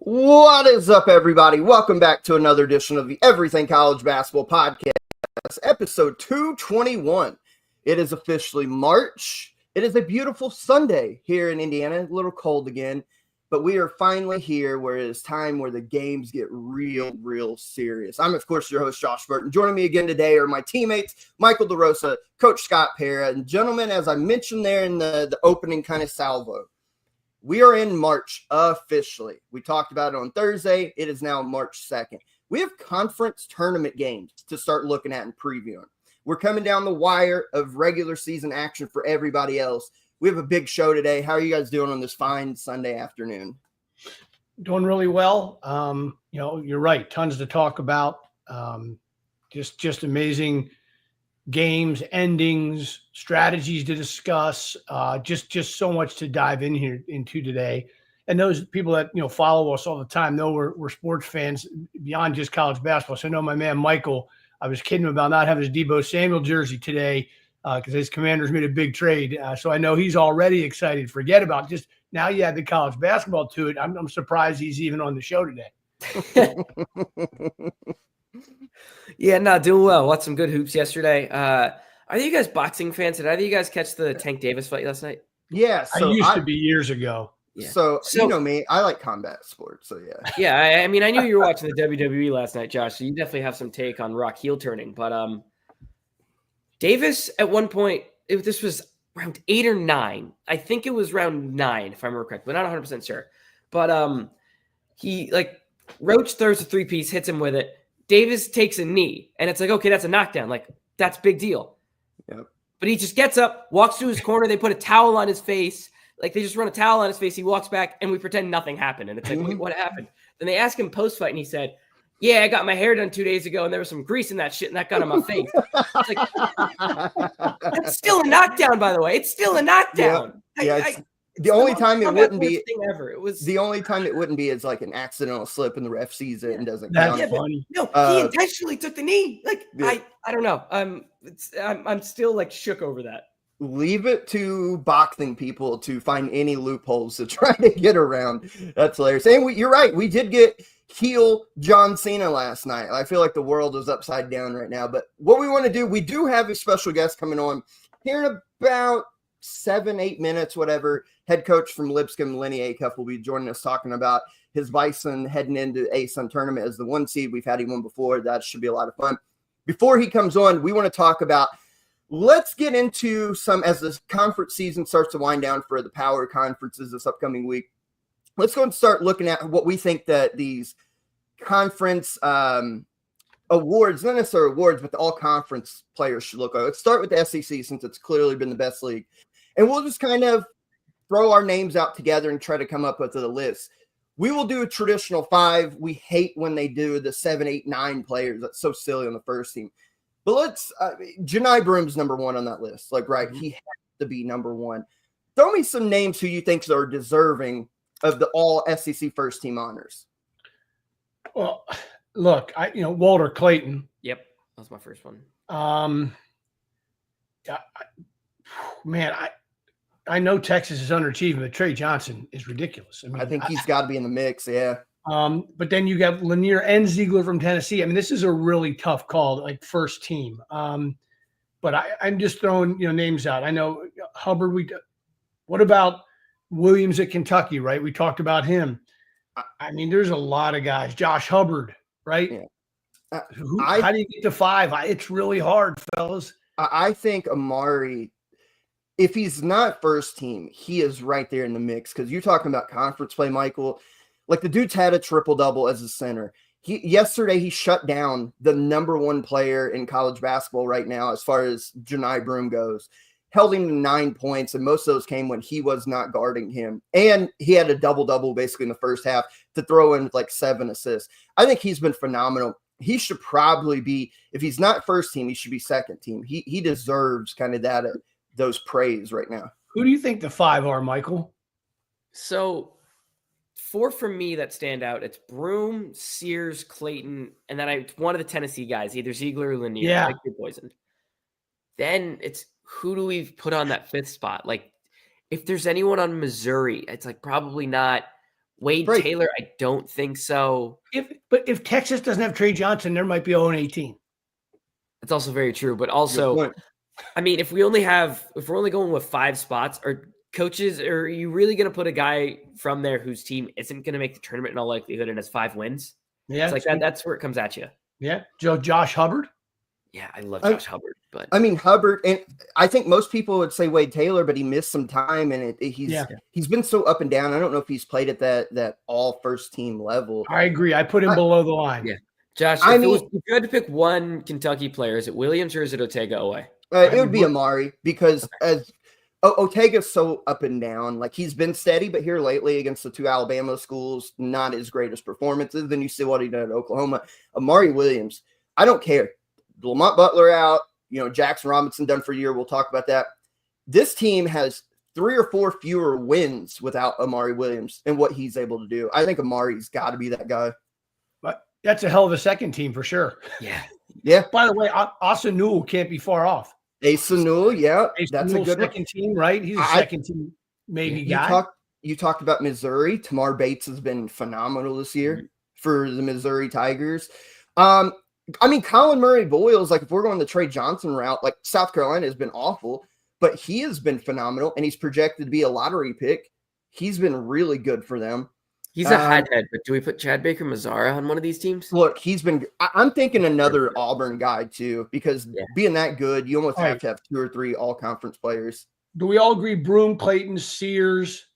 What is up, everybody? Welcome back to another edition of the Everything College Basketball Podcast, episode 221. It is officially March. It is a beautiful Sunday here in Indiana. A little cold again, but we are finally here where it is time where the games get real serious. I'm, of course, your host, Josh Burton. Joining me again today are my teammates, Michael DeRosa, Coach Scott Pera, and gentlemen, as I mentioned there in the opening kind of salvo, we are in March officially. We talked about it on Thursday. It is now March 2nd. We have conference tournament games to start looking at and previewing. We're coming down the wire of regular season action for everybody else. We have a big show today. How are you guys doing on this fine Sunday afternoon? Doing really well. You're right. Tons to talk about. Just amazing games, endings, strategies to discuss, just so much to dive into today. And those people that, follow us all the time know we're sports fans beyond just college basketball. So I know my man, Michael, I was kidding him about not having his Debo Samuel jersey today because his Commanders made a big trade. So I know he's already excited. Forget about just now you add the college basketball to it. I'm surprised he's even on the show today. Yeah, no, doing well. Watched some good hoops yesterday. Are you guys boxing fans? Did either of you guys catch the Tank Davis fight last night? Yeah, so I used to be years ago. Yeah. So you know me, I like combat sports. So yeah. Yeah, I mean, I knew you were watching the WWE last night, Josh. So you definitely have some take on Rock heel turning. But Davis at one point, this was round 8 or 9. I think it was round 9, if I remember correctly, but not 100% sure. But he Roach throws a 3-piece, hits him with it. Davis takes a knee, and it's like, okay, that's a knockdown. Like, that's a big deal. Yep. But he just gets up, walks to his corner. They put a towel on his face. Like, they just run a towel on his face. He walks back, and we pretend nothing happened. And it's like, wait, what happened? Then they ask him post-fight, and he said, yeah, I got my hair done 2 days ago, and there was some grease in that shit, and that got on my face. It's like, that's still a knockdown, by the way. It's still a knockdown. Yeah. The only time it wouldn't be ever. It was the only time it wouldn't be is like an accidental slip and the ref sees it and doesn't count. That's funny. No, he intentionally took the knee. I don't know. I'm still like shook over that. Leave it to boxing people to find any loopholes to try to get around. That's hilarious. And you're right. We did get heel John Cena last night. I feel like the world is upside down right now. But what we want to do, we do have a special guest coming on here in about 7-8 minutes, whatever. Head coach from Lipscomb, Lennie Acuff, will be joining us talking about his Bison heading into ASUN tournament as the 1 seed. We've had him on before. That should be a lot of fun. Before he comes on, we want to talk about, let's get into some, as the conference season starts to wind down for the power conferences this upcoming week. Let's go and start looking at what we think that these conference awards, not necessarily awards, but the all conference players should look like. Let's start with the SEC since it's clearly been the best league. And we'll just kind of throw our names out together and try to come up with a list. We will do a traditional 5. We hate when they do the 7, 8, 9 players. That's so silly on the first team. But let's Janai Broom's number 1 on that list. He has to be number 1. Throw me some names who you think are deserving of the all SEC first team honors. Well, look, Walter Clayton. Yep, that was my first one. I know Texas is underachieving, but Trey Johnson is ridiculous. I think he's got to be in the mix, yeah. But then you got Lanier and Ziegler from Tennessee. This is a really tough call, like first team. But I'm just throwing names out. I know Hubbard. What about Williams at Kentucky? Right, we talked about him. There's a lot of guys. Josh Hubbard, right? Yeah. How do you get to 5? It's really hard, fellas. I think Amari, if he's not first team, he is right there in the mix because you're talking about conference play, Michael. Like the dude's had a triple-double as a center. Yesterday he shut down the number 1 player in college basketball right now as far as Janai Broom goes. Held him to 9 points, and most of those came when he was not guarding him. And he had a double-double basically in the first half to throw in like 7 assists. I think he's been phenomenal. He should probably be, if he's not first team, he should be second team. He deserves kind of those praise right now. Who do you think the 5 are, Michael? So 4 for me that stand out. It's Broom, Sears, Clayton, and then one of the Tennessee guys, either Ziegler or Lanier. Yeah. Like you're poisoned. Then it's who do we put on that 5th spot? Like if there's anyone on Missouri, it's like probably not Wade Right. Taylor, I don't think so. But if Texas doesn't have Trey Johnson, there might be 0-18. That's also very true. But Good also, point. I mean, if we're only going with 5 spots, or coaches, are you really going to put a guy from there whose team isn't going to make the tournament in all likelihood and has 5 wins? Yeah, It's like that. That's where it comes at you. Yeah, Josh Hubbard. Yeah, I love Josh Hubbard, but I mean Hubbard, and I think most people would say Wade Taylor, but he missed some time, and he's been so up and down. I don't know if he's played at that all first team level. I agree. I put him below the line. Yeah, Josh. If you had to pick one Kentucky player, is it Williams or is it Ortega away? It would be Amari, because as Ortega's so up and down. Like, he's been steady, but here lately against the 2 Alabama schools, not his greatest performances. Then you see what he did at Oklahoma. Amari Williams, I don't care. Lamont Butler out, Jackson Robinson done for a year. We'll talk about that. This team has 3 or 4 fewer wins without Amari Williams and what he's able to do. I think Amari's got to be that guy. But that's a hell of a second team for sure. Yeah. By the way, Asa Newell can't be far off. Asa Newell, yeah. That's a good second team, right? He's a second team maybe guy. You talked about Missouri. Tamar Bates has been phenomenal this year for the Missouri Tigers. I mean, Colin Murray-Boyles, like, if we're going the Trey Johnson route, like, South Carolina has been awful, but he has been phenomenal, and he's projected to be a lottery pick. He's been really good for them. He's a hothead, but do we put Chad Baker-Mazara on one of these teams? Look, I'm thinking another Auburn guy, too, because being that good, you almost have to have 2 or 3 all-conference players. Do we all agree Broome, Clayton, Sears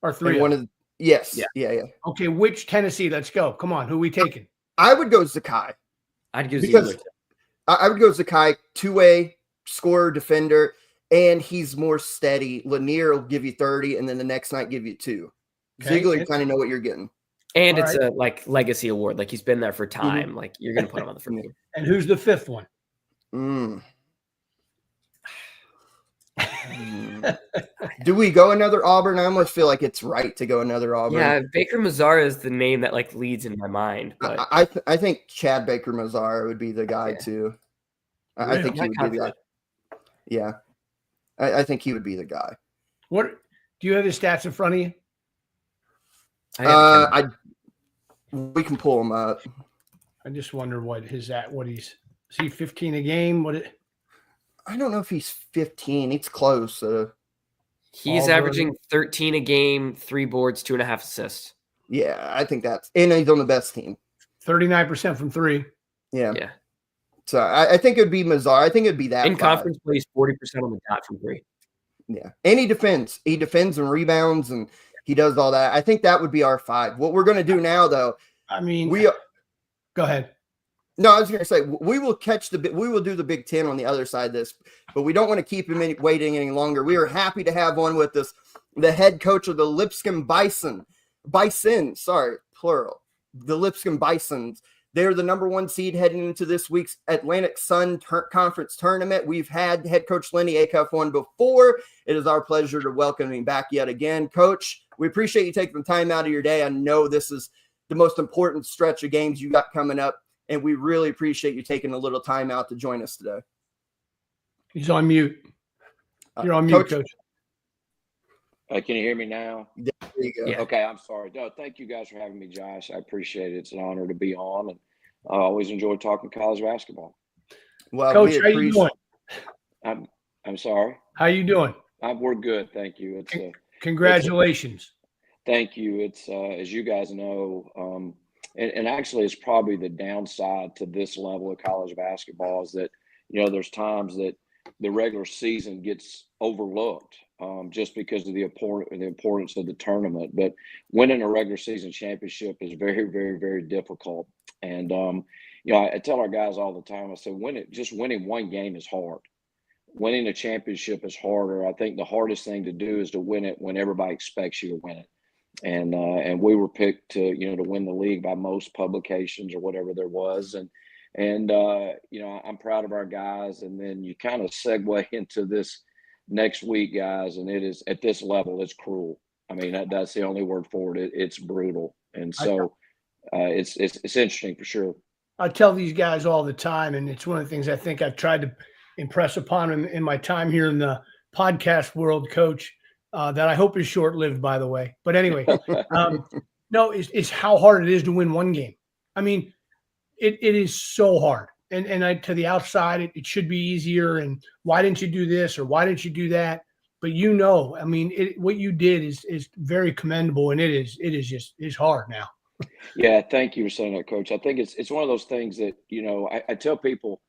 are 3? Yes. Yeah. Okay, which Tennessee? Let's go. Come on. Who are we taking? I would go Zakai. I'd go Zakai. I would go Zakai, 2-way scorer, defender, and he's more steady. Lanier will give you 30, and then the next night give you 2. Okay. Ziegler, you kind of know what you're getting. And it's a legacy award. Like, he's been there for time. Like, you're going to put him on the first team. And who's the 5th one? Do we go another Auburn? I almost feel like it's right to go another Auburn. Yeah, Baker-Mazara is the name that leads in my mind. But I think Chad Baker-Mazara would be the guy too. I think he would be the guy. Yeah, I think he would be the guy. What do you have his stats in front of you? We can pull him up. I just wonder what he's at. Is he 15 a game? I don't know if he's 15. It's close. He's averaging 13 a game, 3 boards, 2.5 assists. Yeah, I think and he's on the best team. 39% from 3. Yeah. So I think it would be Mazar. I think it would be that. In conference plays 40% on the dot from 3. Yeah. And he defends. He defends and rebounds, and he does all that. I think that would be our 5. What we're going to do now, though, go ahead. No, I was going to say, we will do the Big Ten on the other side of this, but we don't want to keep him waiting any longer. We are happy to have on with us the head coach of the Lipscomb Bison, plural, the Lipscomb Bisons. They're the number 1 seed heading into this week's Atlantic Sun Conference tournament. We've had head coach Lennie Acuff on before. It is our pleasure to welcome him back yet again. Coach, we appreciate you taking the time out of your day. I know this is the most important stretch of games you got coming up, and we really appreciate you taking a little time out to join us today. He's on mute. You're on mute, Coach. Can you hear me now? There you go. Yeah. Okay, I'm sorry. No, thank you guys for having me, Josh. I appreciate it. It's an honor to be on, and I always enjoy talking college basketball. Well, Coach, how you doing? I'm sorry. How you doing? We're good, thank you. Congratulations. Thank you. It's as you guys know, and actually, it's probably the downside to this level of college basketball is that there's times that the regular season gets overlooked just because of the importance of the tournament. But winning a regular season championship is very, very, very difficult. And I tell our guys all the time, I say, winning one game is hard. Winning a championship is harder. I think the hardest thing to do is to win it when everybody expects you to win it. And we were picked to win the league by most publications or whatever there was. And I'm proud of our guys. And then you kind of segue into this next week, guys, and it is at this level, it's cruel. I mean, that's the only word for it. It's brutal. And so it's interesting for sure. I tell these guys all the time, and it's one of the things I think I've tried to impress upon them in my time here in the podcast world, Coach. that I hope is short-lived, by the way. But anyway, no, it's how hard it is to win one game. I mean, it is so hard. And to the outside, it should be easier. And why didn't you do this or why didn't you do that? But I mean, what you did is very commendable, and it's hard now. Yeah, thank you for saying that, Coach. I think it's one of those things that, I tell people,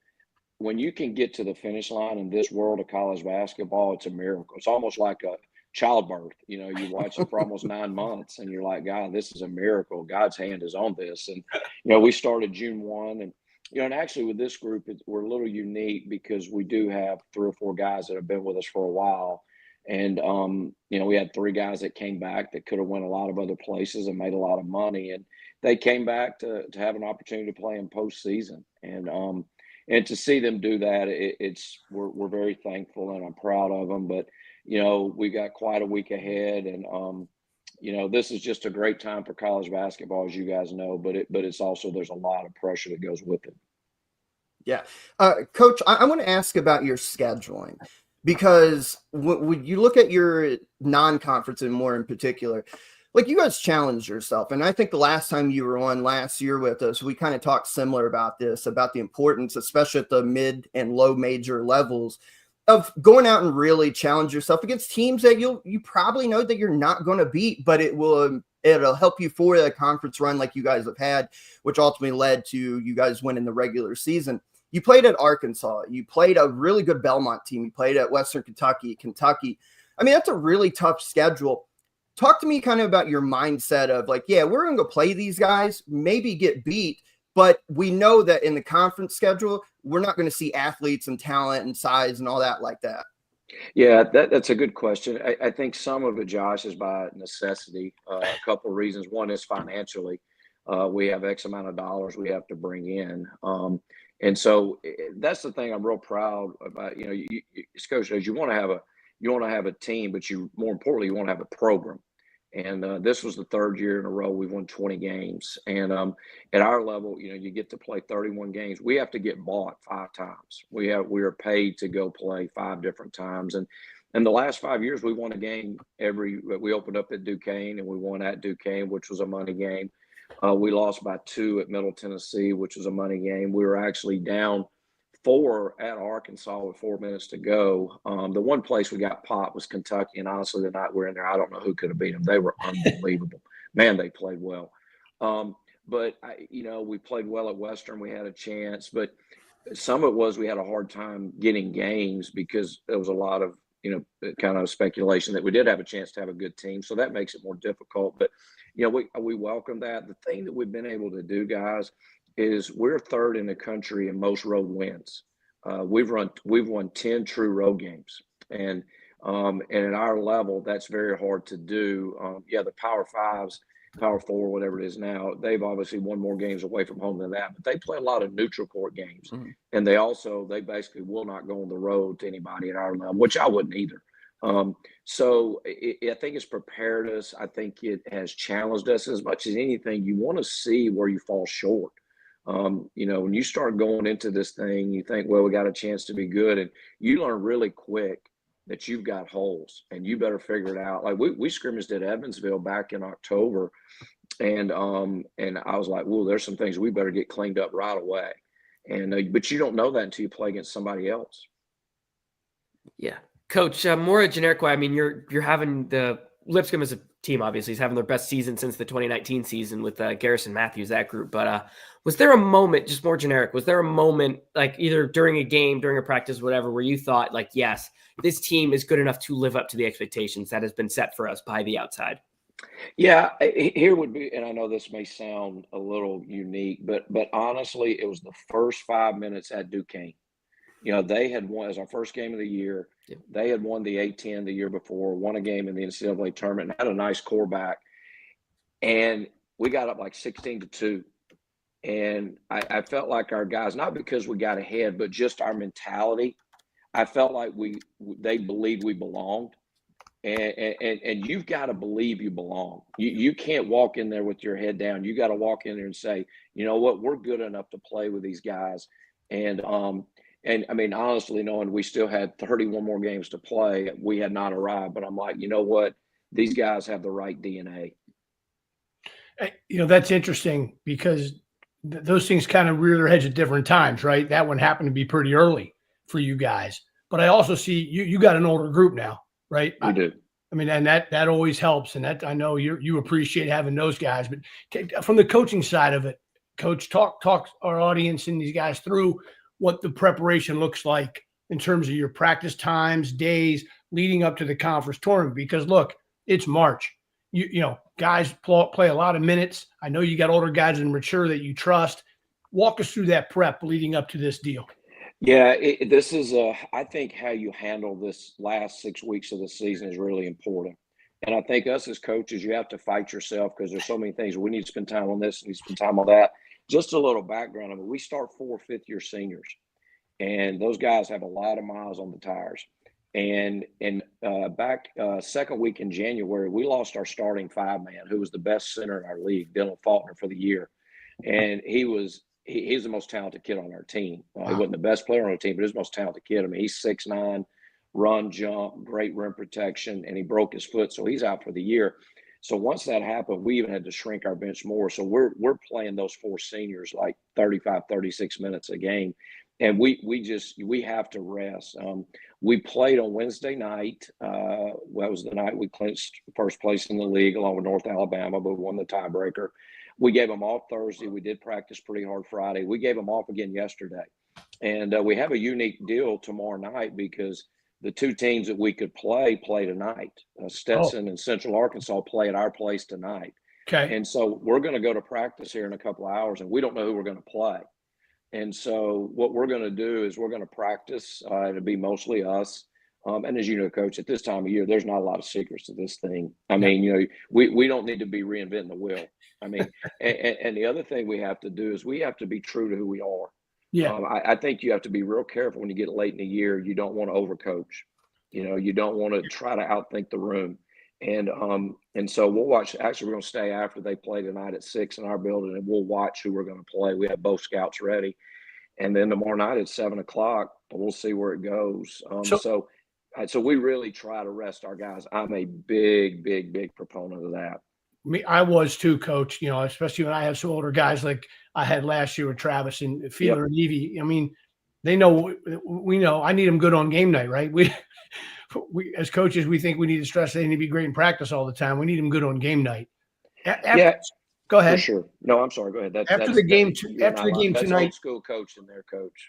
when you can get to the finish line in this world of college basketball, it's a miracle. It's almost like a childbirth. You watch it for almost 9 months, and you're like, God, this is a miracle. God's hand is on this. And we started June 1, and and actually with this group, we're a little unique because we do have 3 or 4 guys that have been with us for a while. And, we had 3 guys that came back that could have went a lot of other places and made a lot of money. And they came back to have an opportunity to play in postseason. And to see them do that, we're very thankful, and I'm proud of them. But, we got quite a week ahead, and, this is just a great time for college basketball, as you guys know, but it's also, there's a lot of pressure that goes with it. Yeah. Coach, I want to ask about your scheduling, because when you look at your non-conference and more in particular, like, you guys challenged yourself. And I think the last time you were on last year with us, we kind of talked similar about this, about the importance, especially at the mid and low major levels, of going out and really challenge yourself against teams that you probably know that you're not going to beat, but it'll help you for the conference run like you guys have had, which ultimately led to you guys winning the regular season. You played at Arkansas. You played a really good Belmont team. You played at Western Kentucky. I mean, that's a really tough schedule. Talk to me kind of about your mindset of like, yeah, we're going to go play these guys, maybe get beat, but we know that in the conference schedule, we're not going to see athletes and talent and size and all that like that. Yeah, that's a good question. I think some of it, Josh, is by necessity. A couple of reasons. One is financially. We have X amount of dollars we have to bring in. And so that's the thing I'm real proud about. As Coach says, you want to have a team, but more importantly, you want to have a program. And this was the 3rd year in a row we've won 20 games. And at our level, you get to play 31 games. We have to get bought 5 times. We are paid to go play 5 different times. And the last 5 years, we won a game we opened up at Duquesne, and we won at Duquesne, which was a money game. We lost by 2 at Middle Tennessee, which was a money game. We were actually down 4 at Arkansas with 4 minutes to go. The one place we got popped was Kentucky, and honestly, the night we're in there, I don't know who could have beat them. They were unbelievable. Man, they played well. But we played well at Western. We had a chance, but some of it was we had a hard time getting games because there was a lot of kind of speculation that we did have a chance to have a good team, so that makes it more difficult. But we welcome that. The thing that we've been able to do, guys, is we're 3rd in the country in most road wins. We've won 10 true road games, and at our level, that's very hard to do. The Power 5s, Power 4, whatever it is now, they've obviously won more games away from home than that, but they play a lot of neutral court games, and they basically will not go on the road to anybody at our level, which I wouldn't either. So I think it's prepared us. I think it has challenged us. As much as anything, you want to see where you fall short. When you start going into this thing, you think, well, we got a chance to be good. And you learn really quick that you've got holes and you better figure it out. Like we scrimmaged at Evansville back in October. And I was like, well, there's some things we better get cleaned up right away. And, but you don't know that until you play against somebody else. Yeah. Coach, more a generic way. I mean, you're having the Lipscomb as a team, obviously, is having their best season since the 2019 season with Garrison Matthews, that group. But was there a moment, just more generic, was there a moment like either during a game, during a practice, whatever, where you thought like, yes, this team is good enough to live up to the expectations that has been set for us by the outside? Yeah, here would be, and I know this may sound a little unique, but honestly, it was the first 5 minutes at Duquesne. They had won as our first game of the year. Yep. They had won the A-10 the year before, won a game in the NCAA tournament, and had a nice quarterback. And we got up like 16-2. And I felt like our guys, not because we got ahead, but just our mentality, I felt like they believed we belonged. And you've got to believe you belong. You can't walk in there with your head down. You got to walk in there and say, you know what, we're good enough to play with these guys. And And I mean, honestly, knowing we still had 31 more games to play, we had not arrived. But I'm like, you know what? These guys have the right DNA. That's interesting because those things kind of rear their heads at different times, right? That one happened to be pretty early for you guys. But I also see you got an older group now, right? We do. I mean, and that always helps. And that I know you appreciate having those guys. But from the coaching side of it, Coach, talk our audience and these guys through what the preparation looks like in terms of your practice times, days leading up to the conference tournament. Because look, it's March. You know, guys play a lot of minutes. I know you got older guys and mature that you trust. Walk us through that prep leading up to this deal. Yeah, this is I think how you handle this last 6 weeks of the season is really important. And I think us as coaches, you have to fight yourself because there's so many things. We need to spend time on this, we need to spend time on that. Just a little background. I mean, we start 4 fifth-year seniors, and those guys have a lot of miles on the tires. And back second week in January, we lost our starting 5-man, who was the best center in our league, Dylan Faulkner, for the year. And he's the most talented kid on our team. He wasn't the best player on our team, but he's the most talented kid. I mean, he's 6'9", run, jump, great rim protection, and he broke his foot, so he's out for the year. So once that happened, we even had to shrink our bench more. So we're playing those 4 seniors like 35, 36 minutes a game. And we have to rest. We played on Wednesday night. That was the night we clinched first place in the league along with North Alabama, but we won the tiebreaker. We gave them off Thursday. We did practice pretty hard Friday. We gave them off again yesterday. And we have a unique deal tomorrow night because the 2 teams that we could play tonight. Stetson and Central Arkansas play at our place tonight. Okay. And so we're going to go to practice here in a couple of hours, and we don't know who we're going to play. And so what we're going to do is we're going to practice. It'll be mostly us. And as you know, Coach, at this time of year, there's not a lot of secrets to this thing. I mean, you know, we don't need to be reinventing the wheel. I mean, and the other thing we have to do is we have to be true to who we are. Yeah. I think you have to be real careful when you get late in the year. You don't want to overcoach. You know, you don't want to try to outthink the room. And so we'll watch. Actually, we're going to stay after they play tonight at 6 in our building, and we'll watch who we're going to play. We have both scouts ready. And then tomorrow night at 7 o'clock, we'll see where it goes. So we really try to rest our guys. I'm a big proponent of that. I was too, Coach, you know, especially when I have some older guys like I had last year with Travis and Fiedler and Evie. I mean, they know, we know I need them good on game night, right? We as coaches, we think we need to stress they need to be great in practice all the time. We need them good on game night. Go ahead. For sure. No, I'm sorry. Go ahead. After the game that's tonight, old school coaching there, Coach.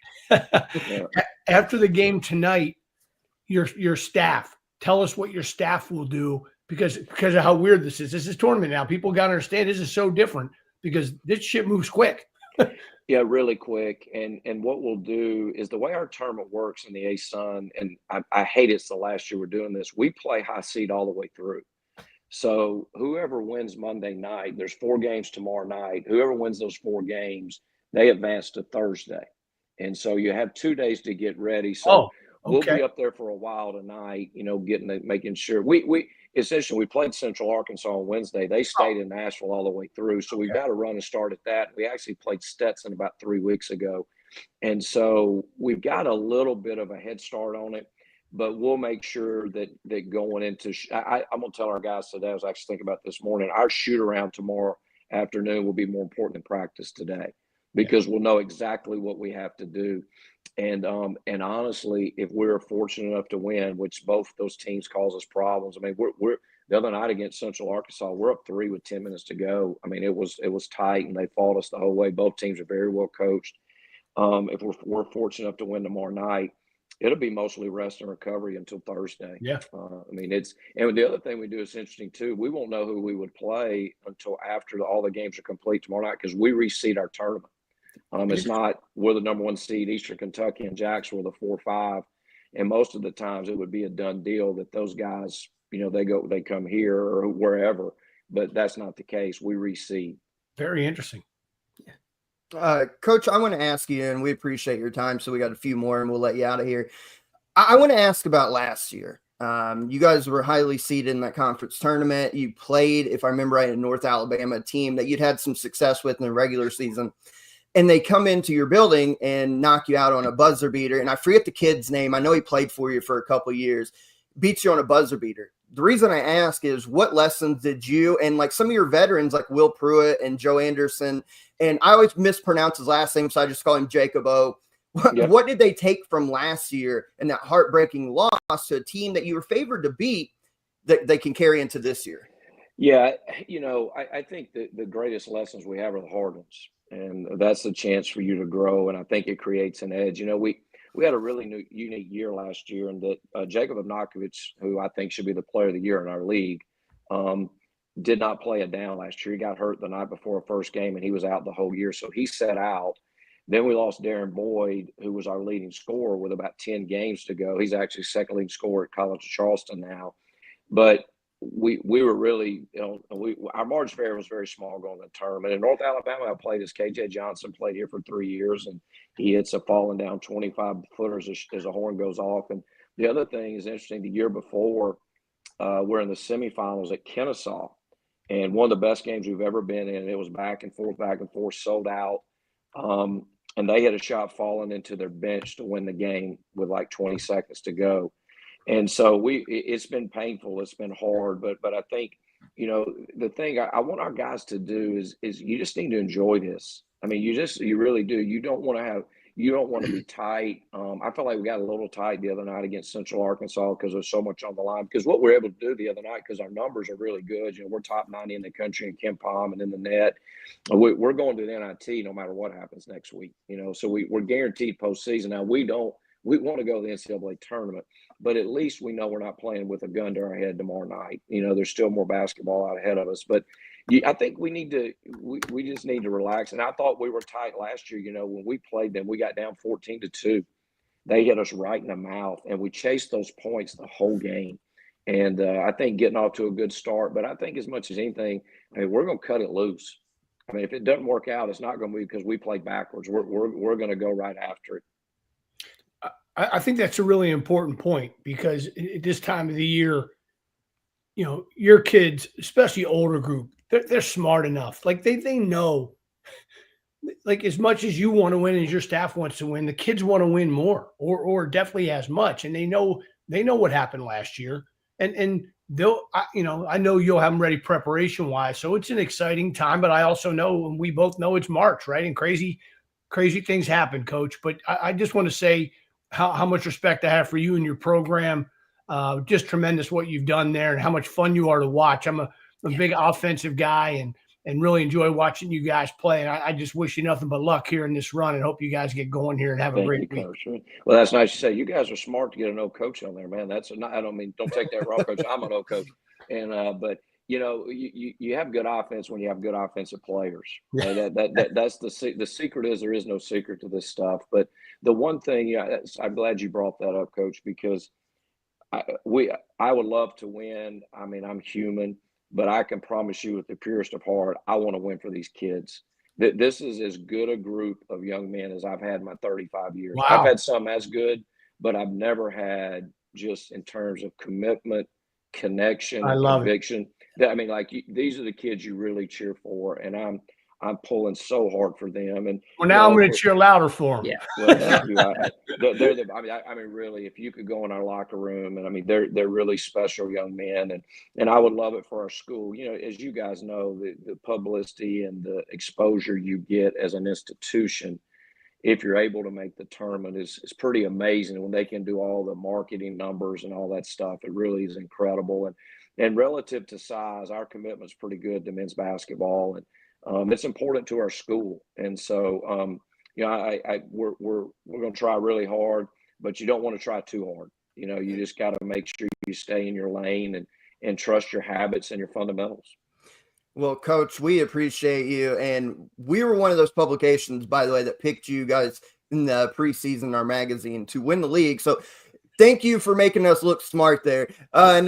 Yeah. After the game tonight, your staff, tell us what your staff will do because of how weird this is. This is tournament now. People got to understand this is so different because this shit moves quick. Yeah, really quick. And what we'll do is the way our tournament works in the A-Sun, and I hate it's the last year we're doing this, we play high seed all the way through. So whoever wins Monday night, there's 4 games tomorrow night. Whoever wins those 4 games, they advance to Thursday. And so you have 2 days to get ready. So we'll be up there for a while tonight, you know, making sure we essentially we played Central Arkansas on Wednesday. They stayed in Nashville all the way through. So we've got to run and start at that. We actually played Stetson about 3 weeks ago. And so we've got a little bit of a head start on it, but we'll make sure that going into I'm going to tell our guys today, I was actually thinking about this morning, our shoot around tomorrow afternoon will be more important than practice today because we'll know exactly what we have to do. And honestly, if we're fortunate enough to win, which both those teams cause us problems. I mean, we're the other night against Central Arkansas, we're up 3 with 10 minutes to go. I mean, it was tight, and they fought us the whole way. Both teams are very well coached. If we're fortunate enough to win tomorrow night, it'll be mostly rest and recovery until Thursday. Yeah. I mean, and the other thing we do is interesting too. We won't know who we would play until after all the games are complete tomorrow night because we reseed our tournament. It's not we're the number 1 seed, Eastern Kentucky and Jacksonville the 4-5, and most of the times it would be a done deal that those guys, you know, they come here or wherever, but that's not the case. We reseed. Very interesting. Coach, I want to ask you, and we appreciate your time, so we got a few more and we'll let you out of here. I want to ask about last year. You guys were highly seeded in that conference tournament. You played, if I remember right, in North Alabama, a team that you'd had some success with in the regular season. and they come into your building and knock you out on a buzzer beater. And I forget the kid's name. I know he played for you for a couple of years, beats you on a buzzer beater. The reason I ask is what lessons did you and like some of your veterans like Will Pruitt and Joe Anderson, and I always mispronounce his last name, so I just call him Jacob O. What did they take from last year and that heartbreaking loss to a team that you were favored to beat that they can carry into this year? Yeah, I think the greatest lessons we have are the hard ones, and that's the chance for you to grow, and I think it creates an edge. We had a really unique year last year, and that Jacob Obnokovich, who I think should be the player of the year in our league, did not play it down last year. He got hurt the night before a first game, and he was out the whole year, so he sat out. Then we lost Darren Boyd, who was our leading scorer with about 10 games to go. He's actually second leading scorer at College of Charleston now. But we were really, our margin for error was very small going to the tournament. In North Alabama, I played as KJ Johnson, played here for 3 years, and he hits a falling down 25-footers as a horn goes off. And the other thing is interesting, the year before, we're in the semifinals at Kennesaw, and one of the best games we've ever been in. It was back and forth, sold out. And they had a shot falling into their bench to win the game with like 20 seconds to go. And so it's been painful. It's been hard, but I think, the thing I want our guys to do is you just need to enjoy this. I mean, you really do. You don't want to be tight. I felt like we got a little tight the other night against Central Arkansas because there's so much on the line. Because what we're able to do the other night, because our numbers are really good, we're top 90 in the country in KenPom and in the net. We're going to the NIT no matter what happens next week. So we're guaranteed postseason. Now we want to go to the NCAA tournament, but at least we know we're not playing with a gun to our head tomorrow night. There's still more basketball out ahead of us, but I think we just need to relax. And I thought we were tight last year. When we played them, we got down 14-2. They hit us right in the mouth, and we chased those points the whole game. And I think getting off to a good start. But I think as much as anything, we're going to cut it loose. If it doesn't work out, it's not going to be because we played backwards. We're going to go right after it. I think that's a really important point, because at this time of the year, your kids, especially older group, they're smart enough. Like they know, like as much as you want to win, as your staff wants to win, the kids want to win more, or definitely as much. And they know what happened last year, and they'll, I know you'll have them ready preparation wise. So it's an exciting time, but I also know, and we both know, it's March, right? And crazy things happen, Coach. But I just want to say how much respect I have for you and your program. Just tremendous what you've done there, and how much fun you are to watch. I'm a big offensive guy, and really enjoy watching you guys play. And I just wish you nothing but luck here in this run, and hope you guys get going here and have a great week. Coach. Well, that's nice to say. You guys are smart to get an old coach on there, man. Don't take that wrong, Coach. I'm an old coach. And but you have good offense when you have good offensive players. That's the secret. Is there is no secret to this stuff. But the one thing, I'm glad you brought that up, Coach, because I would love to win. I'm human, but I can promise you with the purest of heart, I want to win for these kids. This is as good a group of young men as I've had in my 35 years. Wow. I've had some as good, but I've never had, just in terms of commitment, connection, conviction. These are the kids you really cheer for, and I'm pulling so hard for them. And now I'm going to cheer louder for them. Yeah, well, thank you. Really, if you could go in our locker room, and they're really special young men, and I would love it for our school. As you guys know, the publicity and the exposure you get as an institution, if you're able to make the tournament, is pretty amazing. When they can do all the marketing numbers and all that stuff, it really is incredible. And relative to size, our commitment's pretty good to men's basketball, and it's important to our school. And so, we're going to try really hard, but you don't want to try too hard. You just got to make sure you stay in your lane and trust your habits and your fundamentals. Well, Coach, we appreciate you. And we were one of those publications, by the way, that picked you guys in the preseason in our magazine to win the league. So thank you for making us look smart there. And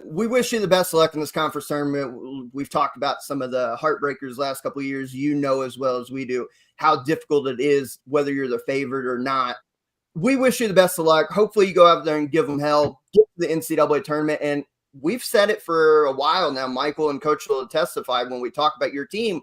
we wish you the best of luck in this conference tournament. We've talked about some of the heartbreakers last couple of years. As well as we do how difficult it is, whether you're the favorite or not. We wish you the best of luck. Hopefully you go out there and give them hell, get to the NCAA tournament. And we've said it for a while now. Michael and Coach will testify when we talk about your team.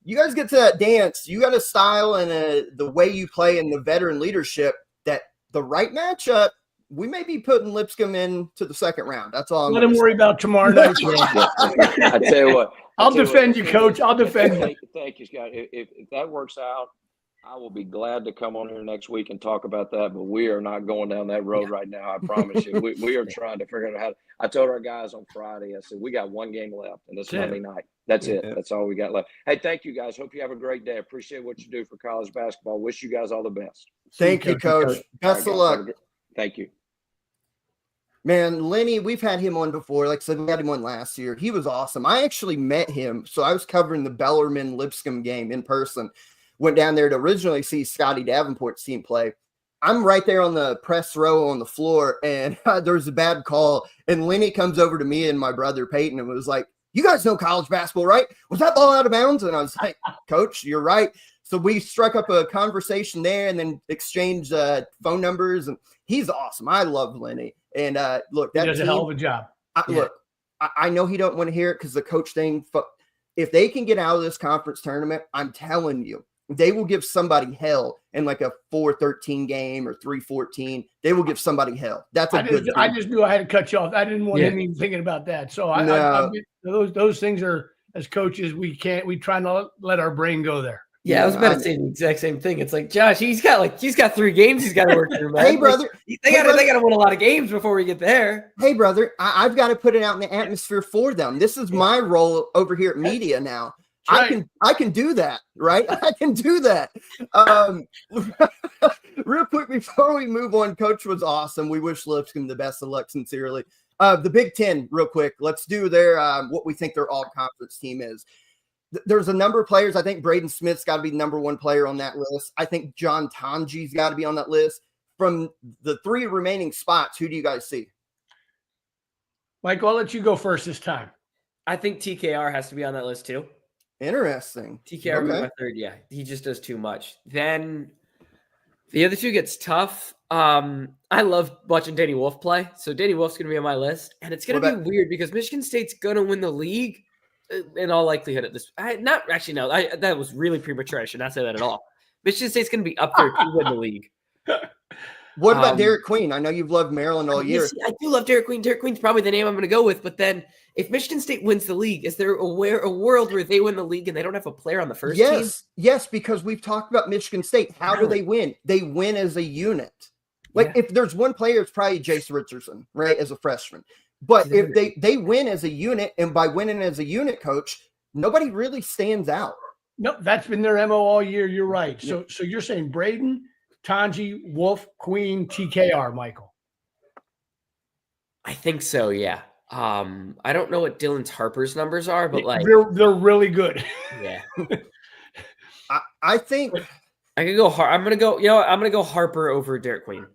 you guys get to that dance. You got a style and the way you play and the veteran leadership that the right matchup, we may be putting Lipscomb into the second round. That's all. Let him worry about tomorrow night. I tell you what. I'll defend you, Coach. I'll defend you. Thank you, Scott. If that works out, I will be glad to come on here next week and talk about that. But we are not going down that road right now. I promise you. We are trying to figure out how. I told our guys on Friday. I said we got one game left, and it's Monday night. That's it. That's all we got left. Hey, thank you guys. Hope you have a great day. Appreciate what you do for college basketball. Wish you guys all the best. Thank you, Coach. Best of luck. Thank you. Man, Lennie, we've had him on before. Like I said, we had him on last year. He was awesome. I actually met him. So I was covering the Bellarmine Lipscomb game in person. Went down there to originally see Scotty Davenport's team play. I'm right there on the press row on the floor, and there was a bad call. And Lennie comes over to me and my brother Peyton and was like, "You guys know college basketball, right? Was that ball out of bounds?" And I was like, "Coach, you're right." So we struck up a conversation there and then exchanged phone numbers. And he's awesome. I love Lennie. And look, that he does a hell of a job. Look, I know he don't want to hear it because the coach thing. If they can get out of this conference tournament, I'm telling you, they will give somebody hell in like a 4-13 game or 3-14. They will give somebody hell. That's a good. I just knew I had to cut you off. I didn't want him even thinking about that. So those things are, as coaches, we try not to let our brain go there. Yeah, I was about to say the exact same thing. It's like, Josh, he's got 3 games he's got to work through, man. Hey, brother. They got to win a lot of games before we get there. Hey, brother, I've got to put it out in the atmosphere for them. This is my role over here at media now. Right. I can do that, right? I can do that. Real quick before we move on, Coach was awesome. We wish Lipscomb the best of luck, sincerely. The Big Ten, real quick. Let's do their what we think their all-conference team is. There's a number of players. I think Braden Smith's got to be the number 1 player on that list. I think John Tanji's got to be on that list. From the 3 remaining spots, who do you guys see? Michael, I'll let you go first this time. I think TKR has to be on that list too. Interesting. TKR my 3rd. Yeah, he just does too much. Then the other 2 gets tough. I love watching Danny Wolf play. So Danny Wolf's going to be on my list. And it's going to be weird because Michigan State's going to win the league. In all likelihood at this, that was really premature. I should not say that at all. Michigan State's going to be up there to win the league. What about Derek Queen? I know you've loved Maryland all year. I do love Derek Queen. Derek Queen's probably the name I'm going to go with. But then, if Michigan State wins the league, is there a world where they win the league and they don't have a player on the first team? Yes, because we've talked about Michigan State. How do they win? They win as a unit. If there's one player, it's probably Jace Richardson, right, as a freshman. But if they win as a unit, and by winning as a unit, Coach, nobody really stands out. No, that's been their MO all year. You're right. So you're saying Braden, Tanji, Wolf, Queen, TKR, Michael. I think so, yeah. I don't know what Dylan Harper's numbers are, but they're really good. Yeah. I think I could go. I'm gonna go. I'm gonna go Harper over Derek Queen.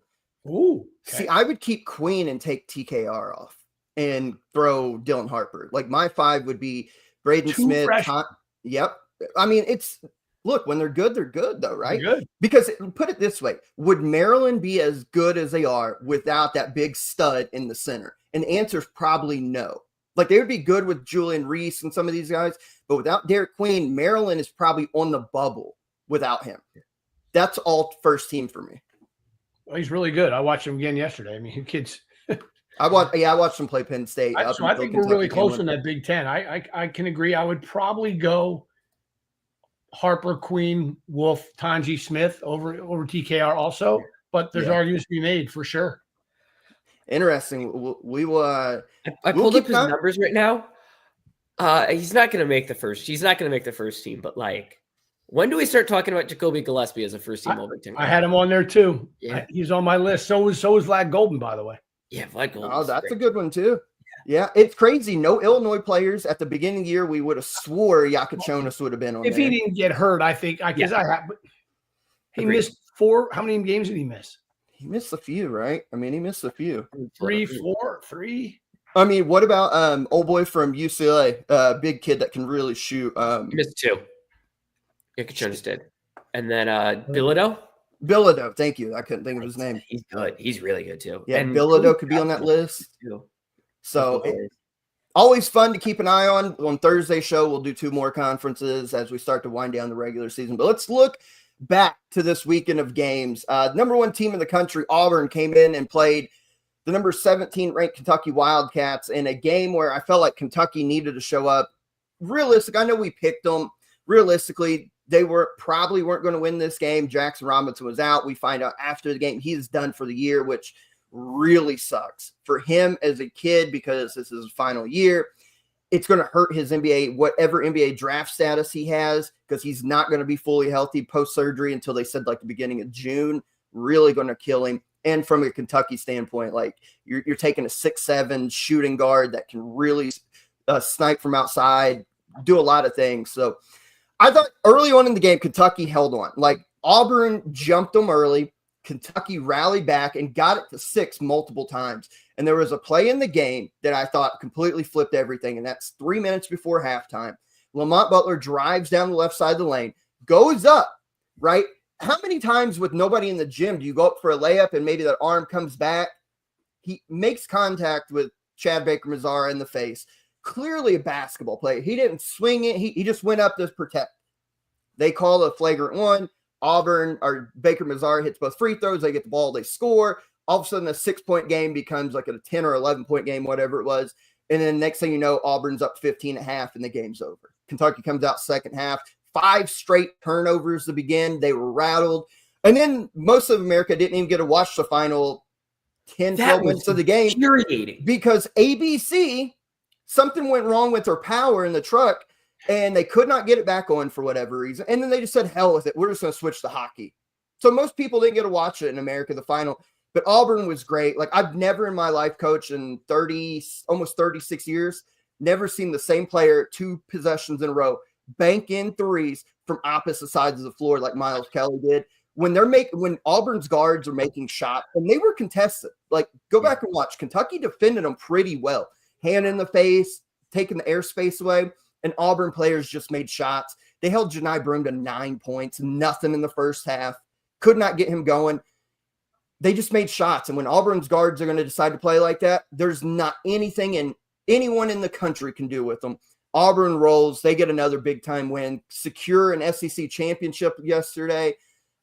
Ooh. Okay. See, I would keep Queen and take TKR off and throw Dylan Harper. Like my 5 would be Braden Smith. Yep. I mean, when they're good though, right? They're good. Because put it this way, would Maryland be as good as they are without that big stud in the center? And the answer is probably no. Like they would be good with Julian Reese and some of these guys, but without Derek Queen, Maryland is probably on the bubble without him. That's all first team for me. Well, he's really good. I watched him again yesterday. I mean, kids. I watched him play Penn State. I think we're really close in that Big Ten. I can agree. I would probably go Harper, Queen, Wolf, Tanji, Smith over TKR also, but there's arguments to be made for sure. Interesting. We will. I pulled up his numbers right now. He's not going to make the first. He's not going to make the first team. But when do we start talking about Jacoby Gillespie as a first team All Big Ten? I had him on there too. Yeah, he's on my list. So is Vlad Golden, by the way. Yeah, Vlad Golden. Oh, that's great. A good one too. Yeah, it's crazy. No Illinois players at the beginning of the year. We would have swore Yakachonis would have been on. If he didn't get hurt, I think. He missed 4. How many games did he miss? He missed a few, right? I mean, he missed a few. 3, 4, 3. I mean, what about old boy from UCLA, big kid that can really shoot? He missed 2. Yakachonis did, and then Bilodeau. Bilodeau, thank you. I couldn't think of his name. He's good. He's really good too. Yeah, and Bilodeau could be on that list. Too. So always fun to keep an eye on. On Thursday's show, we'll do 2 more conferences as we start to wind down the regular season. But let's look back to this weekend of games. Number 1 team in the country, Auburn, came in and played the number 17 ranked Kentucky Wildcats in a game where I felt like Kentucky needed to show up. Realistic, I know we picked them. Realistically, they probably weren't going to win this game. Jackson Robinson was out. We find out after the game he's done for the year, which really sucks for him as a kid because this is his final year. It's going to hurt his NBA, whatever NBA draft status he has, because he's not going to be fully healthy post-surgery until they said like the beginning of June. Really going to kill him. And from a Kentucky standpoint, like you're taking a 6'7" shooting guard that can really snipe from outside, do a lot of things. So I thought early on in the game, Kentucky held on. Like Auburn jumped them early. Kentucky rallied back and got it to 6 multiple times. And there was a play in the game that I thought completely flipped everything. And that's 3 minutes before halftime. Lamont Butler drives down the left side of the lane, goes up, right? How many times with nobody in the gym do you go up for a layup and maybe that arm comes back? He makes contact with Chad Baker-Mazara in the face. Clearly a basketball player. He didn't swing it. He just went up to protect. They call a flagrant 1. Auburn or Baker-Mazara hits both free throws. They get the ball. They score. All of a sudden, a 6-point game becomes like a 10 or 11-point game, whatever it was. And then next thing you know, Auburn's up 15.5 and the game's over. Kentucky comes out second half. 5 straight turnovers to begin. They were rattled. And then most of America didn't even get to watch the final 10, 12 minutes of the game. Infuriating. Because ABC, something went wrong with their power in the truck, and they could not get it back on for whatever reason. And then they just said, hell with it. We're just going to switch to hockey. So most people didn't get to watch it in America, the final. But Auburn was great. Like I've never in my life coached in almost 36 years, never seen the same player 2 possessions in a row bank in threes from opposite sides of the floor like Miles Kelly did. When Auburn's guards are making shots, and they were contested. Like go back and watch. Kentucky defended them pretty well. Hand in the face, taking the airspace away. And Auburn players just made shots. They held Janai Broome to 9 points, nothing in the first half. Could not get him going. They just made shots. And when Auburn's guards are going to decide to play like that, there's not anything anyone in the country can do with them. Auburn rolls. They get another big-time win. Secure an SEC championship yesterday.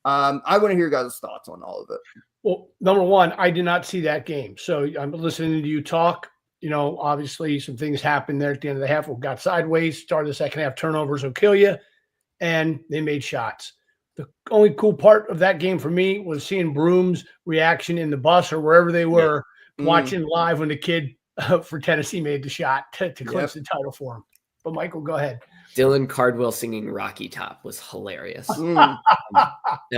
I want to hear your guys' thoughts on all of it. Well, number one, I did not see that game. So I'm listening to you talk. You know, obviously some things happened there at the end of the half. We got sideways, started the second half, turnovers will kill you, and they made shots. The only cool part of that game for me was seeing Broome's reaction in the bus or wherever they were, watching live when the kid for Tennessee made the shot to clinch the title for him. But Michael, go ahead. Dylan Cardwell singing Rocky Top was hilarious. That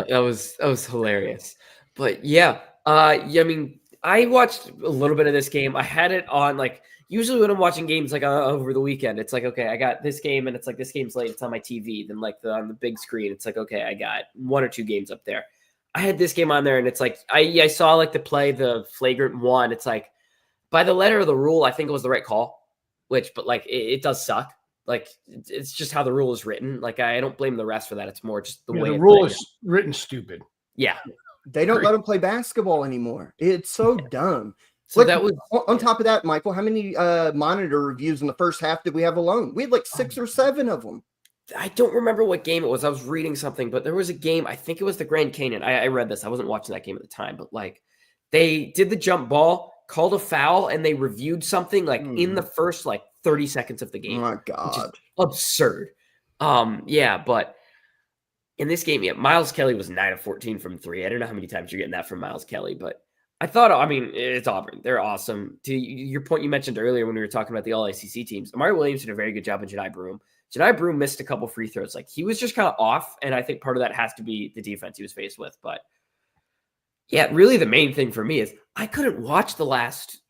was hilarious. But yeah, I mean, I watched a little bit of this game. I had it on like usually when I'm watching games like over the weekend, it's like, okay, I got this game and it's like this game's late. It's on my TV. Then like on the big screen, it's like, okay, I got 1 or 2 games up there. I had this game on there and it's like I saw like the play, the flagrant 1. It's like by the letter of the rule, I think it was the right call, but like it does suck. Like it's just how the rule is written. Like I don't blame the rest for that. It's more just the way the rule is written stupid. Yeah. They don't let them play basketball anymore. It's so dumb. So like, that was on top of that, Michael, how many monitor reviews in the first half did we have alone? We had like 6 or 7 of them. I don't remember what game it was. I was reading something, but there was a game. I think it was the Grand Canyon. I read this. I wasn't watching that game at the time, but like they did the jump ball, called a foul, and they reviewed something like in the first like 30 seconds of the game. Oh my God. Absurd. Yeah, but in this game, Miles Kelly was 9 of 14 from 3. I don't know how many times you're getting that from Miles Kelly, but I thought, I mean, it's Auburn. They're awesome. To your point you mentioned earlier when we were talking about the All-ACC teams, Amari Williams did a very good job with Janai Broome. Janai Broome missed a couple free throws. Like, he was just kind of off, and I think part of that has to be the defense he was faced with. But, yeah, really the main thing for me is I couldn't watch the last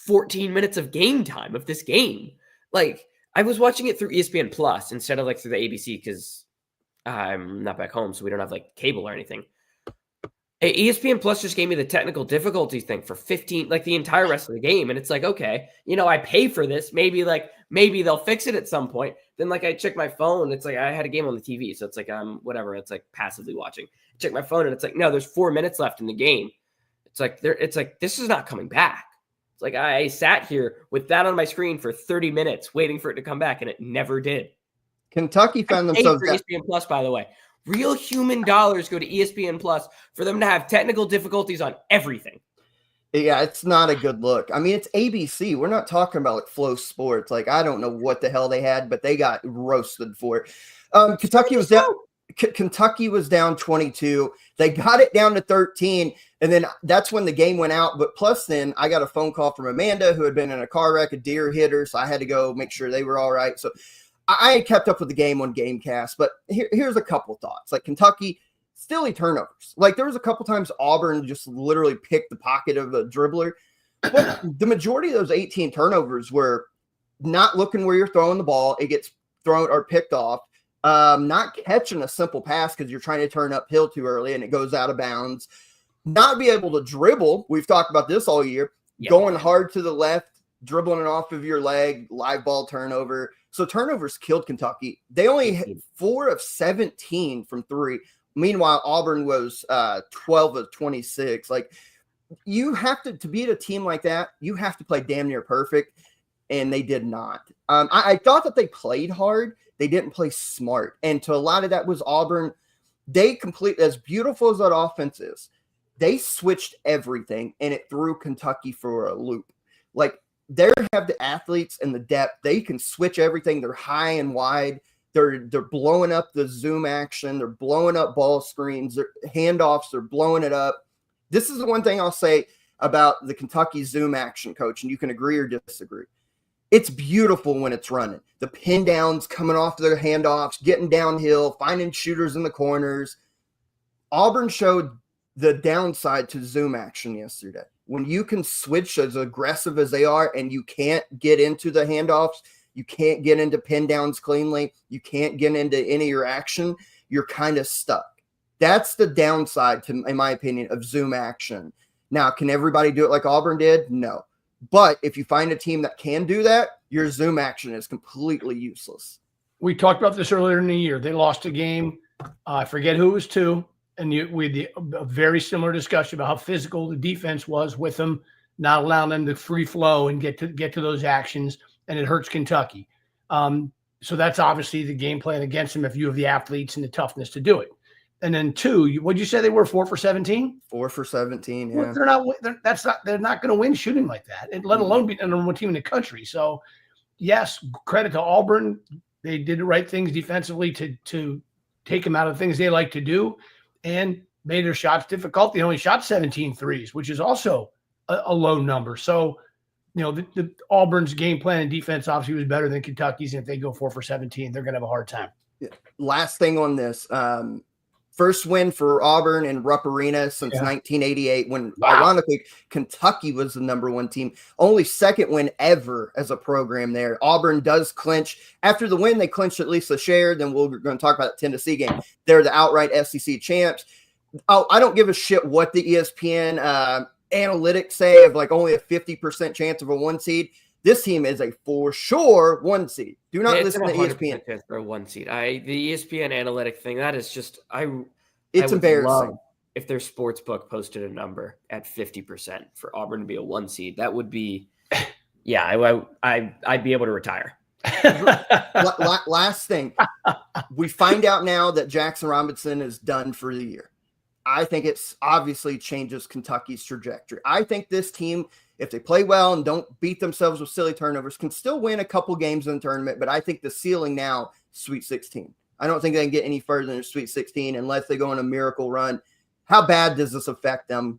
14 minutes of game time of this game. Like, I was watching it through ESPN Plus instead of, like, through the ABC because I'm not back home, so we don't have, like, cable or anything. ESPN Plus just gave me the technical difficulty thing for 15, like the entire rest of the game. And it's like, okay, I pay for this. Maybe they'll fix it at some point. Then like I check my phone. It's like I had a game on the TV. So it's like, whatever. It's like passively watching. I check my phone and it's like, no, there's 4 minutes left in the game. It's like, this is not coming back. It's like I sat here with that on my screen for 30 minutes waiting for it to come back, and it never did. Kentucky found themselves for ESPN Plus, by the way. Real human dollars go to ESPN Plus for them to have technical difficulties on everything. Yeah, it's not a good look. I mean, it's ABC. We're not talking about like Flow Sports. Like, I don't know what the hell they had, but they got roasted for it. Kentucky was down. Kentucky was down 22. They got it down to 13, and then that's when the game went out. But plus, then I got a phone call from Amanda, who had been in a car wreck, a deer hit her, so I had to go make sure they were all right. So I had kept up with the game on Gamecast, but here's a couple thoughts. Like, Kentucky, silly turnovers. Like, there was a couple times Auburn just literally picked the pocket of a dribbler. But the majority of those 18 turnovers were not looking where you're throwing the ball. It gets thrown or picked off. Not catching a simple pass because you're trying to turn uphill too early and it goes out of bounds. Not be able to dribble. We've talked about this all year. Yeah. Going hard to the left, dribbling it off of your leg, live ball turnover. So turnovers killed Kentucky. They only hit 4 of 17 from 3. Meanwhile, Auburn was 12 of 26. Like, you have to beat a team like that, you have to play damn near perfect, and they did not. I thought that they played hard. They didn't play smart. And to a lot of that was Auburn. They completely, as beautiful as that offense is, they switched everything, and it threw Kentucky for a loop. Like, they have the athletes and the depth. They can switch everything. They're high and wide. They're blowing up the zoom action. They're blowing up ball screens. Their handoffs, they're blowing it up. This is the one thing I'll say about the Kentucky zoom action, coach, and you can agree or disagree. It's beautiful when it's running. The pin downs coming off their handoffs, getting downhill, finding shooters in the corners. Auburn showed the downside to zoom action yesterday. When you can switch as aggressive as they are and you can't get into the handoffs, you can't get into pin downs cleanly, you can't get into any of your action, you're kind of stuck. That's the downside, to, in my opinion, of zoom action. Now, can everybody do it like Auburn did? No. But if you find a team that can do that, your zoom action is completely useless. We talked about this earlier in the year. They lost a game. I forget who it was to. And we had a very similar discussion about how physical the defense was with them, not allowing them to free flow and get to those actions, and it hurts Kentucky. So that's obviously the game plan against them if you have the athletes and the toughness to do it. And then 2, what'd you say they were, 4 for 17? 4 for 17, yeah. Well, they're not going to win shooting like that, and let alone be the number 1 team in the country. So, yes, credit to Auburn. They did the right things defensively to take them out of the things they like to do and made their shots difficult. They only shot 17 threes, which is also a low number. So, you know, the Auburn's game plan and defense obviously was better than Kentucky's. And if they go 4 for 17, they're going to have a hard time. Yeah. Last thing on this, first win for Auburn in Rupp Arena since 1988, when ironically Kentucky was the number 1 team. Only second win ever as a program there. Auburn does clinch. After the win, they clinched at least a share. Then we're going to talk about the Tennessee game. They're the outright SEC champs. Oh, I don't give a shit what the ESPN analytics say of like only a 50% chance of a 1 seed. This team is a for sure 1 seed. Do not listen to ESPN for a 1 seed. The ESPN analytic thing, that is just it's embarrassing. If their sports book posted a number at 50% for Auburn to be a 1 seed, that would be, I'd be able to retire. Last thing, we find out now that Jackson Robinson is done for the year. I think it's obviously changes Kentucky's trajectory. I think this team, if they play well and don't beat themselves with silly turnovers, can still win a couple games in the tournament. But I think the ceiling now is Sweet 16. I don't think they can get any further than Sweet 16 unless they go on a miracle run. How bad does this affect them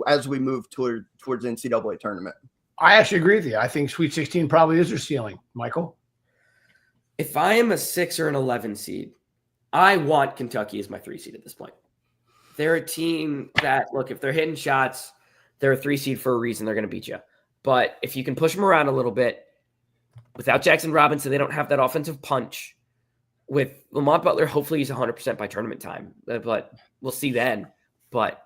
as we move towards the NCAA tournament? I actually agree with you. I think Sweet 16 probably is their ceiling, Michael. If I am a 6 or an 11 seed, I want Kentucky as my 3 seed at this point. They're a team that, look, if they're hitting shots, they're a 3 seed for a reason. They're going to beat you. But if you can push them around a little bit, without Jackson Robinson, they don't have that offensive punch. With Lamont Butler, hopefully he's 100% by tournament time. But we'll see then. But,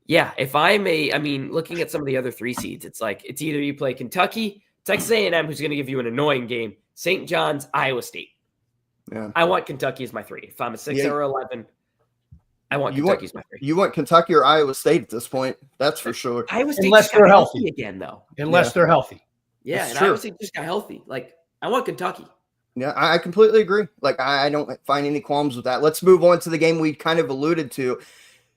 yeah, if I'm looking at some of the other 3 seeds, it's like it's either you play Kentucky, Texas A&M, who's going to give you an annoying game, St. John's, Iowa State. Yeah. I want Kentucky as my 3. If I'm a 6 or 11, I want Kentucky's my three. You want Kentucky or Iowa State at this point. That's for sure. Iowa State Unless just got they're healthy healthy. again, though. Unless they're healthy. Yeah, That's and true. Iowa State just got healthy. Like, I want Kentucky. Yeah, I completely agree. Like, I don't find any qualms with that. Let's move on to the game we kind of alluded to.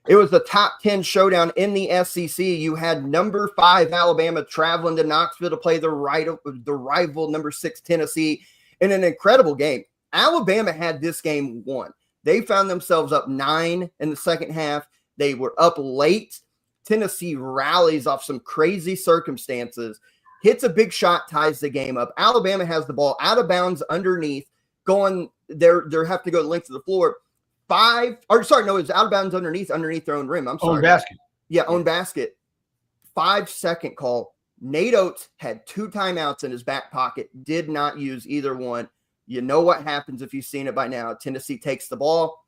It was the top 10 showdown in the SEC. You had number 5 Alabama traveling to Knoxville to play the rival number 6 Tennessee in an incredible game. Alabama had this game won. They found themselves up 9 in the second half. They were up late. Tennessee rallies off some crazy circumstances, hits a big shot, ties the game up. Alabama has the ball out of bounds underneath, going there. They have to go the length of the floor. It's out of bounds underneath their own rim. I'm sorry. Own basket. Yeah, own basket. 5-second call. Nate Oates had 2 timeouts in his back pocket, did not use either one. You know what happens if you've seen it by now. Tennessee takes the ball,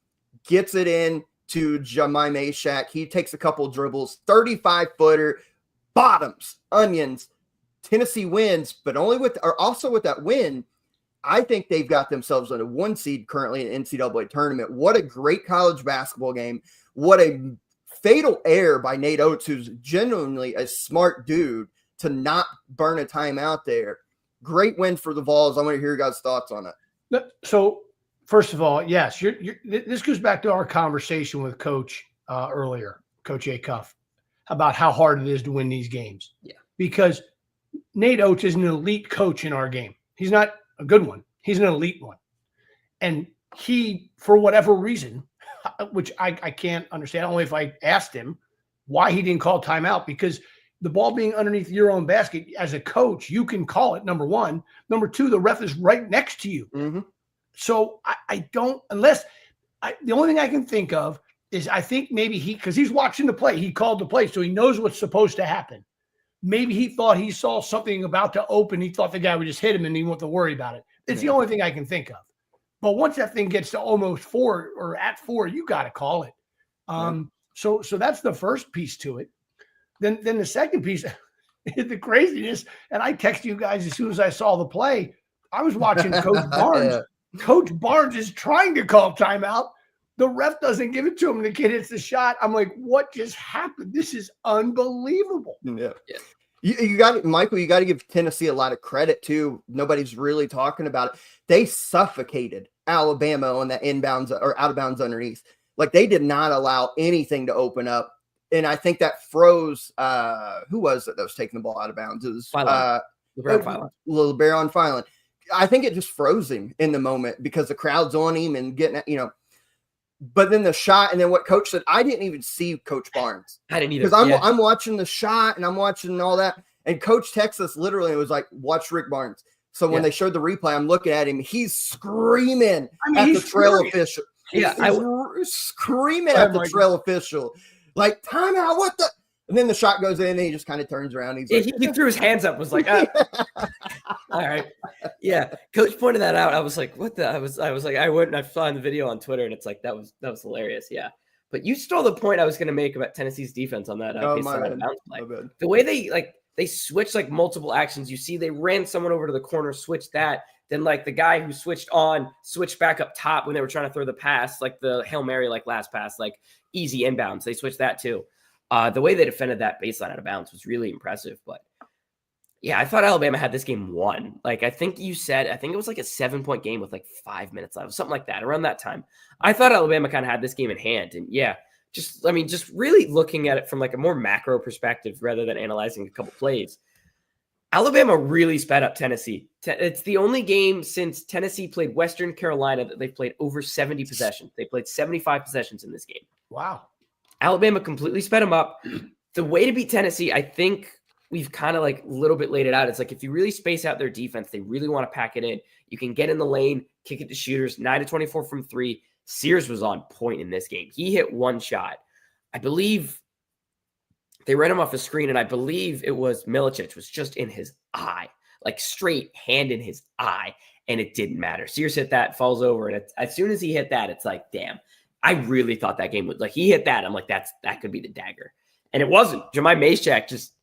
gets it in to Jemai Meshack. He takes a couple dribbles, 35-footer, bottoms, onions. Tennessee wins, but also with that win, I think they've got themselves on a 1 seed currently in the NCAA tournament. What a great college basketball game. What a fatal error by Nate Oates, who's genuinely a smart dude, to not burn a timeout there. Great win for the Vols. I want to hear your guys' thoughts on it. So, first of all, yes, this goes back to our conversation with Coach earlier, Coach Acuff, about how hard it is to win these games. Yeah. Because Nate Oates is an elite coach in our game. He's not a good one. He's an elite one. And he, for whatever reason, which I can't understand, only if I asked him why he didn't call timeout, because the ball being underneath your own basket, as a coach, you can call it, number one. Number two, the ref is right next to you. Mm-hmm. So I don't, the only thing I can think of is I think maybe because he's watching the play, he called the play, so he knows what's supposed to happen. Maybe he thought he saw something about to open. He thought the guy would just hit him and he wouldn't have to worry about it. It's the only thing I can think of. But once that thing gets to almost 4 or at 4, you got to call it. So that's the first piece to it. Then the second piece is the craziness. And I texted you guys as soon as I saw the play. I was watching Coach Barnes. Yeah. Coach Barnes is trying to call timeout. The ref doesn't give it to him. The kid hits the shot. I'm like, what just happened? This is unbelievable. Yeah. You got it, Michael. You got to give Tennessee a lot of credit too. Nobody's really talking about it. They suffocated Alabama on that inbounds or out of bounds underneath. Like, they did not allow anything to open up. And I think that froze. Who was it that was taking the ball out of bounds? It was LeBaron Filan. I think it just froze him in the moment because the crowd's on him and getting, But then the shot, and then what Coach said, I didn't even see Coach Barnes. I didn't either. Because I'm watching the shot and I'm watching all that. And Coach texted us literally, it was like, watch Rick Barnes. So when they showed the replay, I'm looking at him. He's screaming at the trail official. Yeah, he's screaming at the trail official. Like, timeout, what the? And then the shot goes in and he just kind of turns around. He's like, he threw his hands up, was like, all right. Yeah. Coach pointed that out. I was like, what the? I was like, I saw the video on Twitter and it's like, that was hilarious. Yeah. But you stole the point I was going to make about Tennessee's defense on that. The way they switched like multiple actions. You see, they ran someone over to the corner, switched that. Then like the guy who switched back up top when they were trying to throw the pass, like the Hail Mary, like last pass, like easy inbounds. They switched that too. The way they defended that baseline out of bounds was really impressive. But yeah, I thought Alabama had this game won. Like, I think it was like a 7-point game with like 5 minutes left, something like that, around that time. I thought Alabama kind of had this game in hand. And yeah, just really looking at it from like a more macro perspective rather than analyzing a couple plays. Alabama really sped up Tennessee. It's the only game since Tennessee played Western Carolina that they've played over 70 possessions. They played 75 possessions in this game. Wow. Alabama completely sped them up. The way to beat Tennessee, I think we've kind of like a little bit laid it out. It's like, if you really space out their defense, they really want to pack it in. You can get in the lane, kick it to shooters, 9-24 from 3. Sears was on point in this game. He hit one shot. I believe they ran him off a screen, and I believe it was Milicic was just in his eye, like straight hand in his eye, and it didn't matter. Sears hit that, falls over, and as soon as he hit that, it's like, damn. I really thought that game was like, he hit that. I'm like, that could be the dagger. And it wasn't. Jemai Meshack just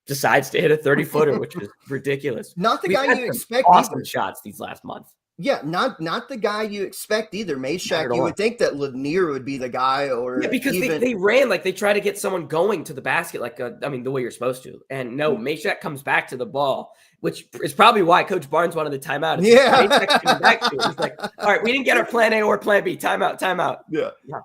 decides to hit a 30-footer, which was ridiculous. Not the guy you expect. Awesome shots these last months. Yeah, not the guy you expect either. Not at Meshack, you all. would think that Lanier would be the guy, or Yeah, because even they ran like they try to get someone going to the basket, like the way you're supposed to. And no, Meshack comes back to the ball, which is probably why Coach Barnes wanted the timeout. It's Yeah. Meshack's coming back to it. He's like, all right, we didn't get our plan A or plan B. Timeout. Yeah. Yeah.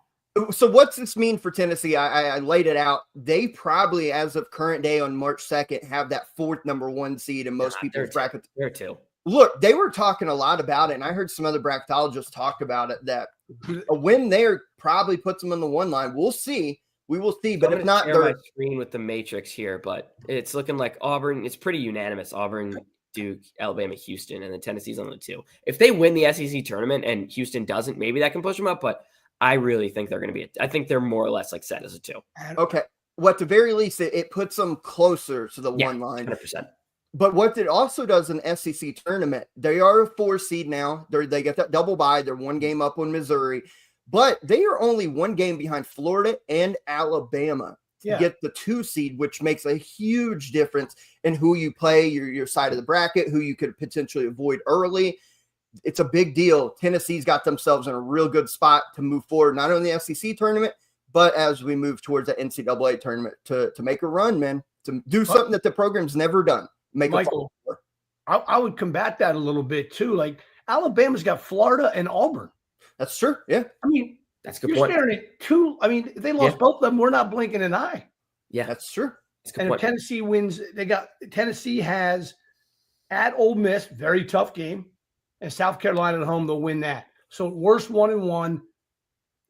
So what's this mean for Tennessee? I laid it out. They probably, as of current day on March 2nd, have that fourth number 1 seed in most people's brackets. There too. Look, they were talking a lot about it, and I heard some other bracketologists talk about it, that a win there probably puts them on the 1 line. We'll see. We will see. But if not, share my screen with the matrix here, but it's looking like Auburn. It's pretty unanimous. Auburn, Duke, Alabama, Houston, and then Tennessee's on the 2. If they win the SEC tournament and Houston doesn't, maybe that can push them up. But I really think they're going to be. I think they're more or less like set as a 2. Okay. Well, at the very least, it puts them closer to the 1 line. 100%. But what it also does in SEC tournament, they are a 4 seed now. They get that double bye. They're 1 game up on Missouri, but they are only 1 game behind Florida and Alabama to get the 2 seed, which makes a huge difference in who you play, your side of the bracket, who you could potentially avoid early. It's a big deal. Tennessee's got themselves in a real good spot to move forward, not only the SEC tournament, but as we move towards the NCAA tournament to make a run, man, to do something that the program's never done. Michael, I would combat that a little bit too. Like Alabama's got Florida and Auburn. That's true. Yeah. I mean, that's a good you're point. staring at 2. I mean, if they lost both of them, we're not blinking an eye. Yeah, that's true. That's a good and point. if Tennessee wins, Tennessee has at Ole Miss, very tough game, and South Carolina at home, they'll win that. So worst 1-1.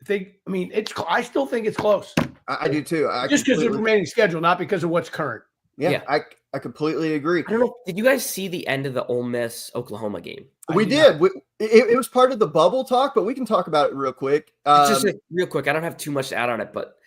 I still think it's close. I do too. Just because of the remaining schedule, not because of what's current. Yeah. I completely agree. I don't know. Did you guys see the end of the Ole Miss Oklahoma game? We did. It was part of the bubble talk, but we can talk about it real quick. Just real quick. I don't have too much to add on it, but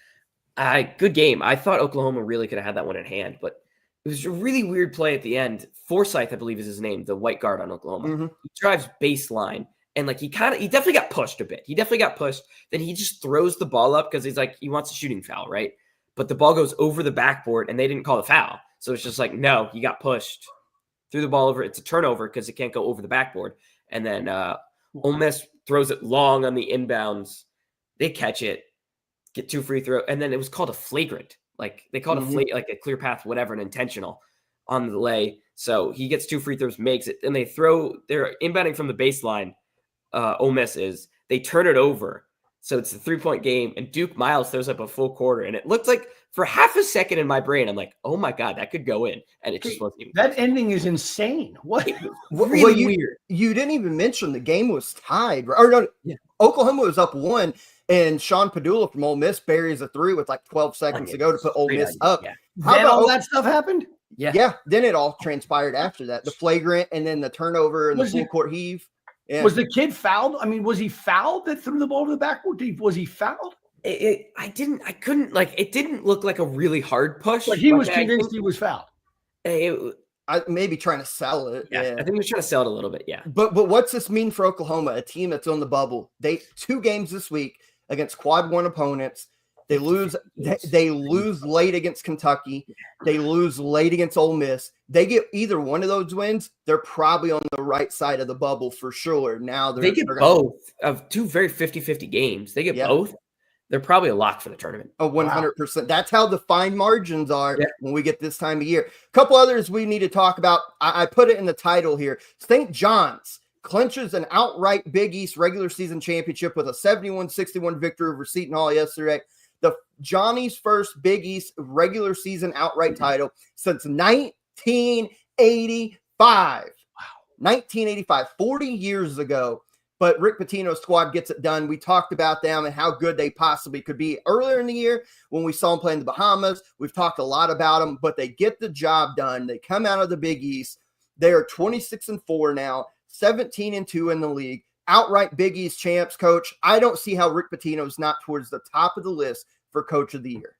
good game. I thought Oklahoma really could have had that one in hand, but it was a really weird play at the end. Forsyth, I believe is his name, the white guard on Oklahoma. Mm-hmm. He drives baseline, and like he definitely got pushed a bit. Then he just throws the ball up because he wants a shooting foul, right? But the ball goes over the backboard, and they didn't call the foul. So it's just like, no, he got pushed, threw the ball over. It's a turnover because it can't go over the backboard. And then Ole Miss throws it long on the inbounds. They catch it, get 2 free throws, and then it was called a flagrant. Like they called a clear path, whatever, an intentional on the lay. So he gets 2 free throws, makes it, and they're inbounding from the baseline. Ole Miss is. They turn it over. So it's a 3-point game, and Duke Miles throws up a full quarter, and it looked like for half a second in my brain, I'm like, "Oh my god, that could go in," and it just wasn't even. That ending is insane. What? Really weird. You didn't even mention the game was tied, or no? Yeah. Oklahoma was up 1, and Sean Padula from Ole Miss buries a 3 with like 12 seconds to go to put Ole Miss up. Yeah. Then all that stuff happened. Yeah. Then it all transpired after that: the flagrant, and then the turnover, and the full court heave. Yeah. Was the kid fouled? I mean, was he fouled that threw the ball to the backboard? Was he fouled? It didn't look like a really hard push. Like he was convinced he was fouled. I maybe trying to sell it. Yeah, I think he was trying to sell it a little bit. Yeah. But what's this mean for Oklahoma, a team that's on the bubble? They 2 games this week against quad 1 opponents. They lose late against Kentucky. They lose late against Ole Miss. They get either one of those wins, they're probably on the right side of the bubble for sure. Now they get both of 2 very 50-50 games. They get both. They're probably a lock for the tournament. Oh, 100%. Wow. That's how the fine margins are when we get this time of year. A couple others we need to talk about. I put it in the title here. St. John's clinches an outright Big East regular season championship with a 71-61 victory over Seton Hall yesterday. The Johnny's first Big East regular season outright title since 1985. Wow. 1985, 40 years ago. But Rick Pitino's squad gets it done. We talked about them and how good they possibly could be earlier in the year when we saw them play in the Bahamas. We've talked a lot about them, but they get the job done. They come out of the Big East. They are 26-4 now, 17-2 in the league. Outright Big East champs, Coach. I don't see how Rick Pitino's not towards the top of the list for Coach of the Year.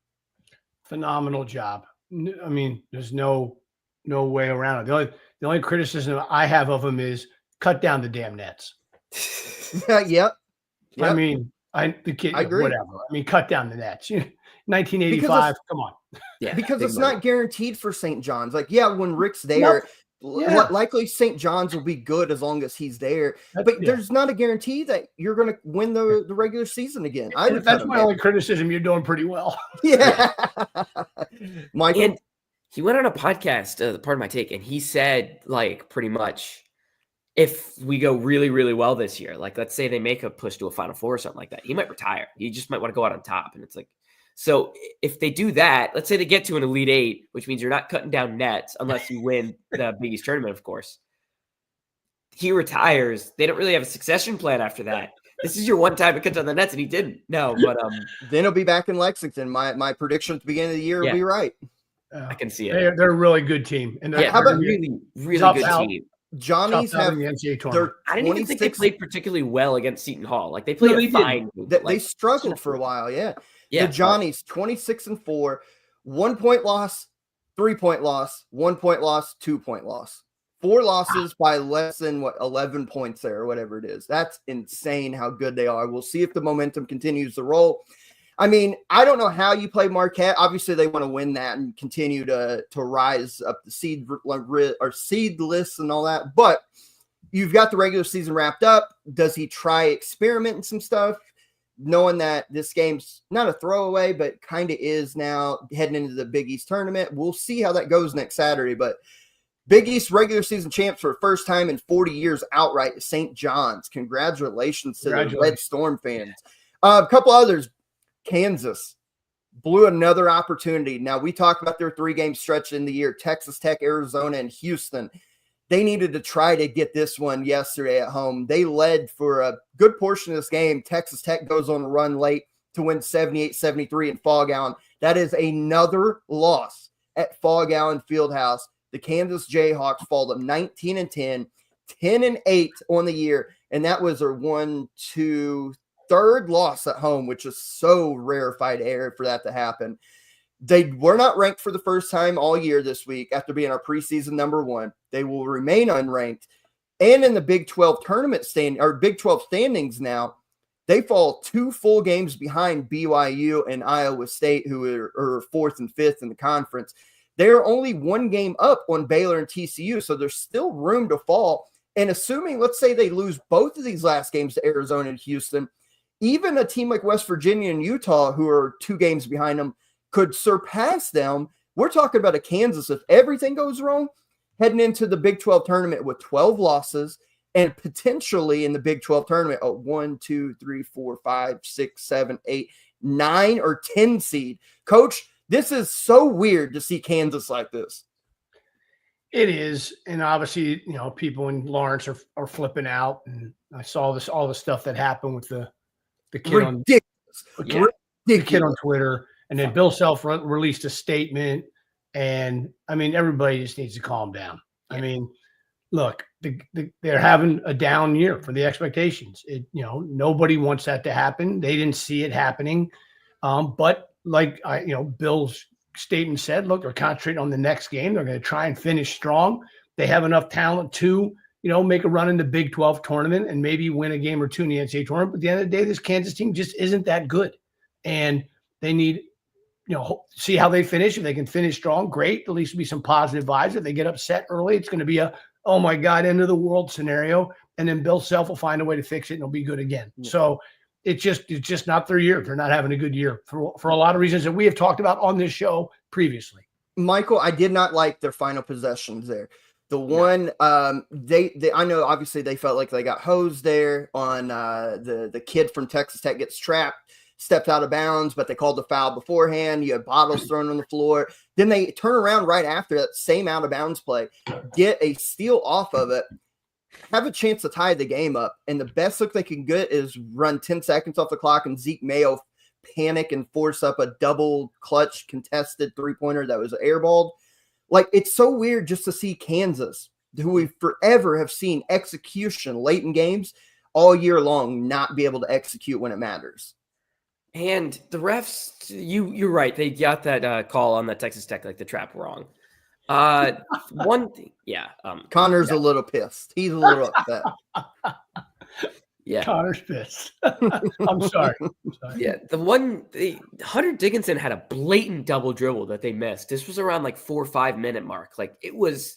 Phenomenal job. I mean, there's no way around it. The only criticism I have of him is cut down the damn nets. Yep. I mean, the kid, I agree. Whatever. I mean, cut down the nets. 1985. Come on. Yeah, because it's not guaranteed for St. John's. Like, when Rick's there, Likely St. John's will be good as long as he's there. But there's not a guarantee that you're going to win the regular season again. That's my only criticism. You're doing pretty well. Yeah. Michael? And he went on a podcast, pardon my take, and he said, like, pretty much, if we go really, really well this year, like, let's say they make a push to a Final Four or something like that, he might retire. He just might want to go out on top. And it's like, so if they do that, let's say they get to an Elite Eight, which means you're not cutting down nets unless you win the Big East tournament, of course. He retires. They don't really have a succession plan after that. This is your one time to cut down the nets, and he didn't. No, but then he'll be back in Lexington. My prediction at the beginning of the year will be right. I can see it. They're a really good team, and how about really, really good team. Johnny's have the NCAA I tournament. didn't even think they played particularly well against Seton Hall. Like they played fine. They struggled for a while. Yeah. The Johnnies 26-4, 1 point loss, 3 point loss, 1 point loss, 2 point loss. 4 losses by less than 11 points there or whatever it is. That's insane how good they are. We'll see if the momentum continues to roll. I mean, I don't know how you play Marquette. Obviously, they want to win that and continue to rise up the seed list and all that. But you've got the regular season wrapped up. Does he try experimenting some stuff, knowing that this game's not a throwaway, but kind of is now heading into the Big East tournament? We'll see how that goes next Saturday. But Big East regular season champs for the first time in 40 years outright, St. John's. Congratulations to the Red Storm fans. A couple others. Kansas blew another opportunity. Now, we talked about their 3-game stretch in the year, Texas Tech, Arizona, and Houston. They needed to try to get this one yesterday at home. They led for a good portion of this game. Texas Tech goes on a run late to win 78-73 in Fog Allen. That is another loss at Fog Allen Fieldhouse. The Kansas Jayhawks fall to 19-10, 10-8 on the year, and that was their third loss at home, which is so rarefied air for that to happen. They were not ranked for the first time all year this week after being our preseason number 1. They will remain unranked. And in the Big 12 tournament Big 12 standings now, they fall 2 full games behind BYU and Iowa State, who are 4th and 5th in the conference. They're only 1 game up on Baylor and TCU, so there's still room to fall. And assuming, let's say they lose both of these last games to Arizona and Houston, even a team like West Virginia and Utah, who are 2 games behind them, could surpass them. We're talking about a Kansas, if everything goes wrong, heading into the Big 12 tournament with 12 losses and potentially in the Big 12 tournament a 1, 2, 3, 4, 5, 6, 7, 8, 9, or 10 seed. Coach, this is so weird to see Kansas like this. It is, and obviously, people in Lawrence are flipping out. And I saw all the stuff that happened with the kid the kid on Twitter, and then Bill Self released a statement, and I mean, everybody just needs to calm down. I mean, look, they're having a down year for the expectations. Nobody wants that to happen. They didn't see it happening, but like Bill's statement said, look, they're concentrating on the next game. They're going to try and finish strong. They have enough talent to make a run in the Big 12 tournament and maybe win a game or 2 in the NCAA tournament. But at the end of the day, this Kansas team just isn't that good. And they need, see how they finish. If they can finish strong, great. At least be some positive vibes. If they get upset early, it's going to be a, oh my God, end of the world scenario. And then Bill Self will find a way to fix it and it'll be good again. Yeah. So it's just not their year. They're not having a good year for a lot of reasons that we have talked about on this show previously. Michael, I did not like their final possessions there. The one, they I know obviously they felt like they got hosed there on the kid from Texas Tech gets trapped, stepped out of bounds, but they called the foul beforehand. You had bottles thrown on the floor. Then they turn around right after that same out of bounds play, get a steal off of it, have a chance to tie the game up. And the best look they can get is run 10 seconds off the clock and Zeke Mayo panic and force up a double clutch contested 3-pointer that was airballed. Like, it's so weird just to see Kansas, who we forever have seen execution late in games all year long, not be able to execute when it matters. And the refs, you're right. They got that call on that Texas Tech, like the trap wrong. One thing, yeah. Connor's a little pissed. He's a little upset. Yeah, Connor's pissed. I'm sorry. Yeah, Hunter Dickinson had a blatant double dribble that they missed. This was around like 4 or 5 minute mark. Like it was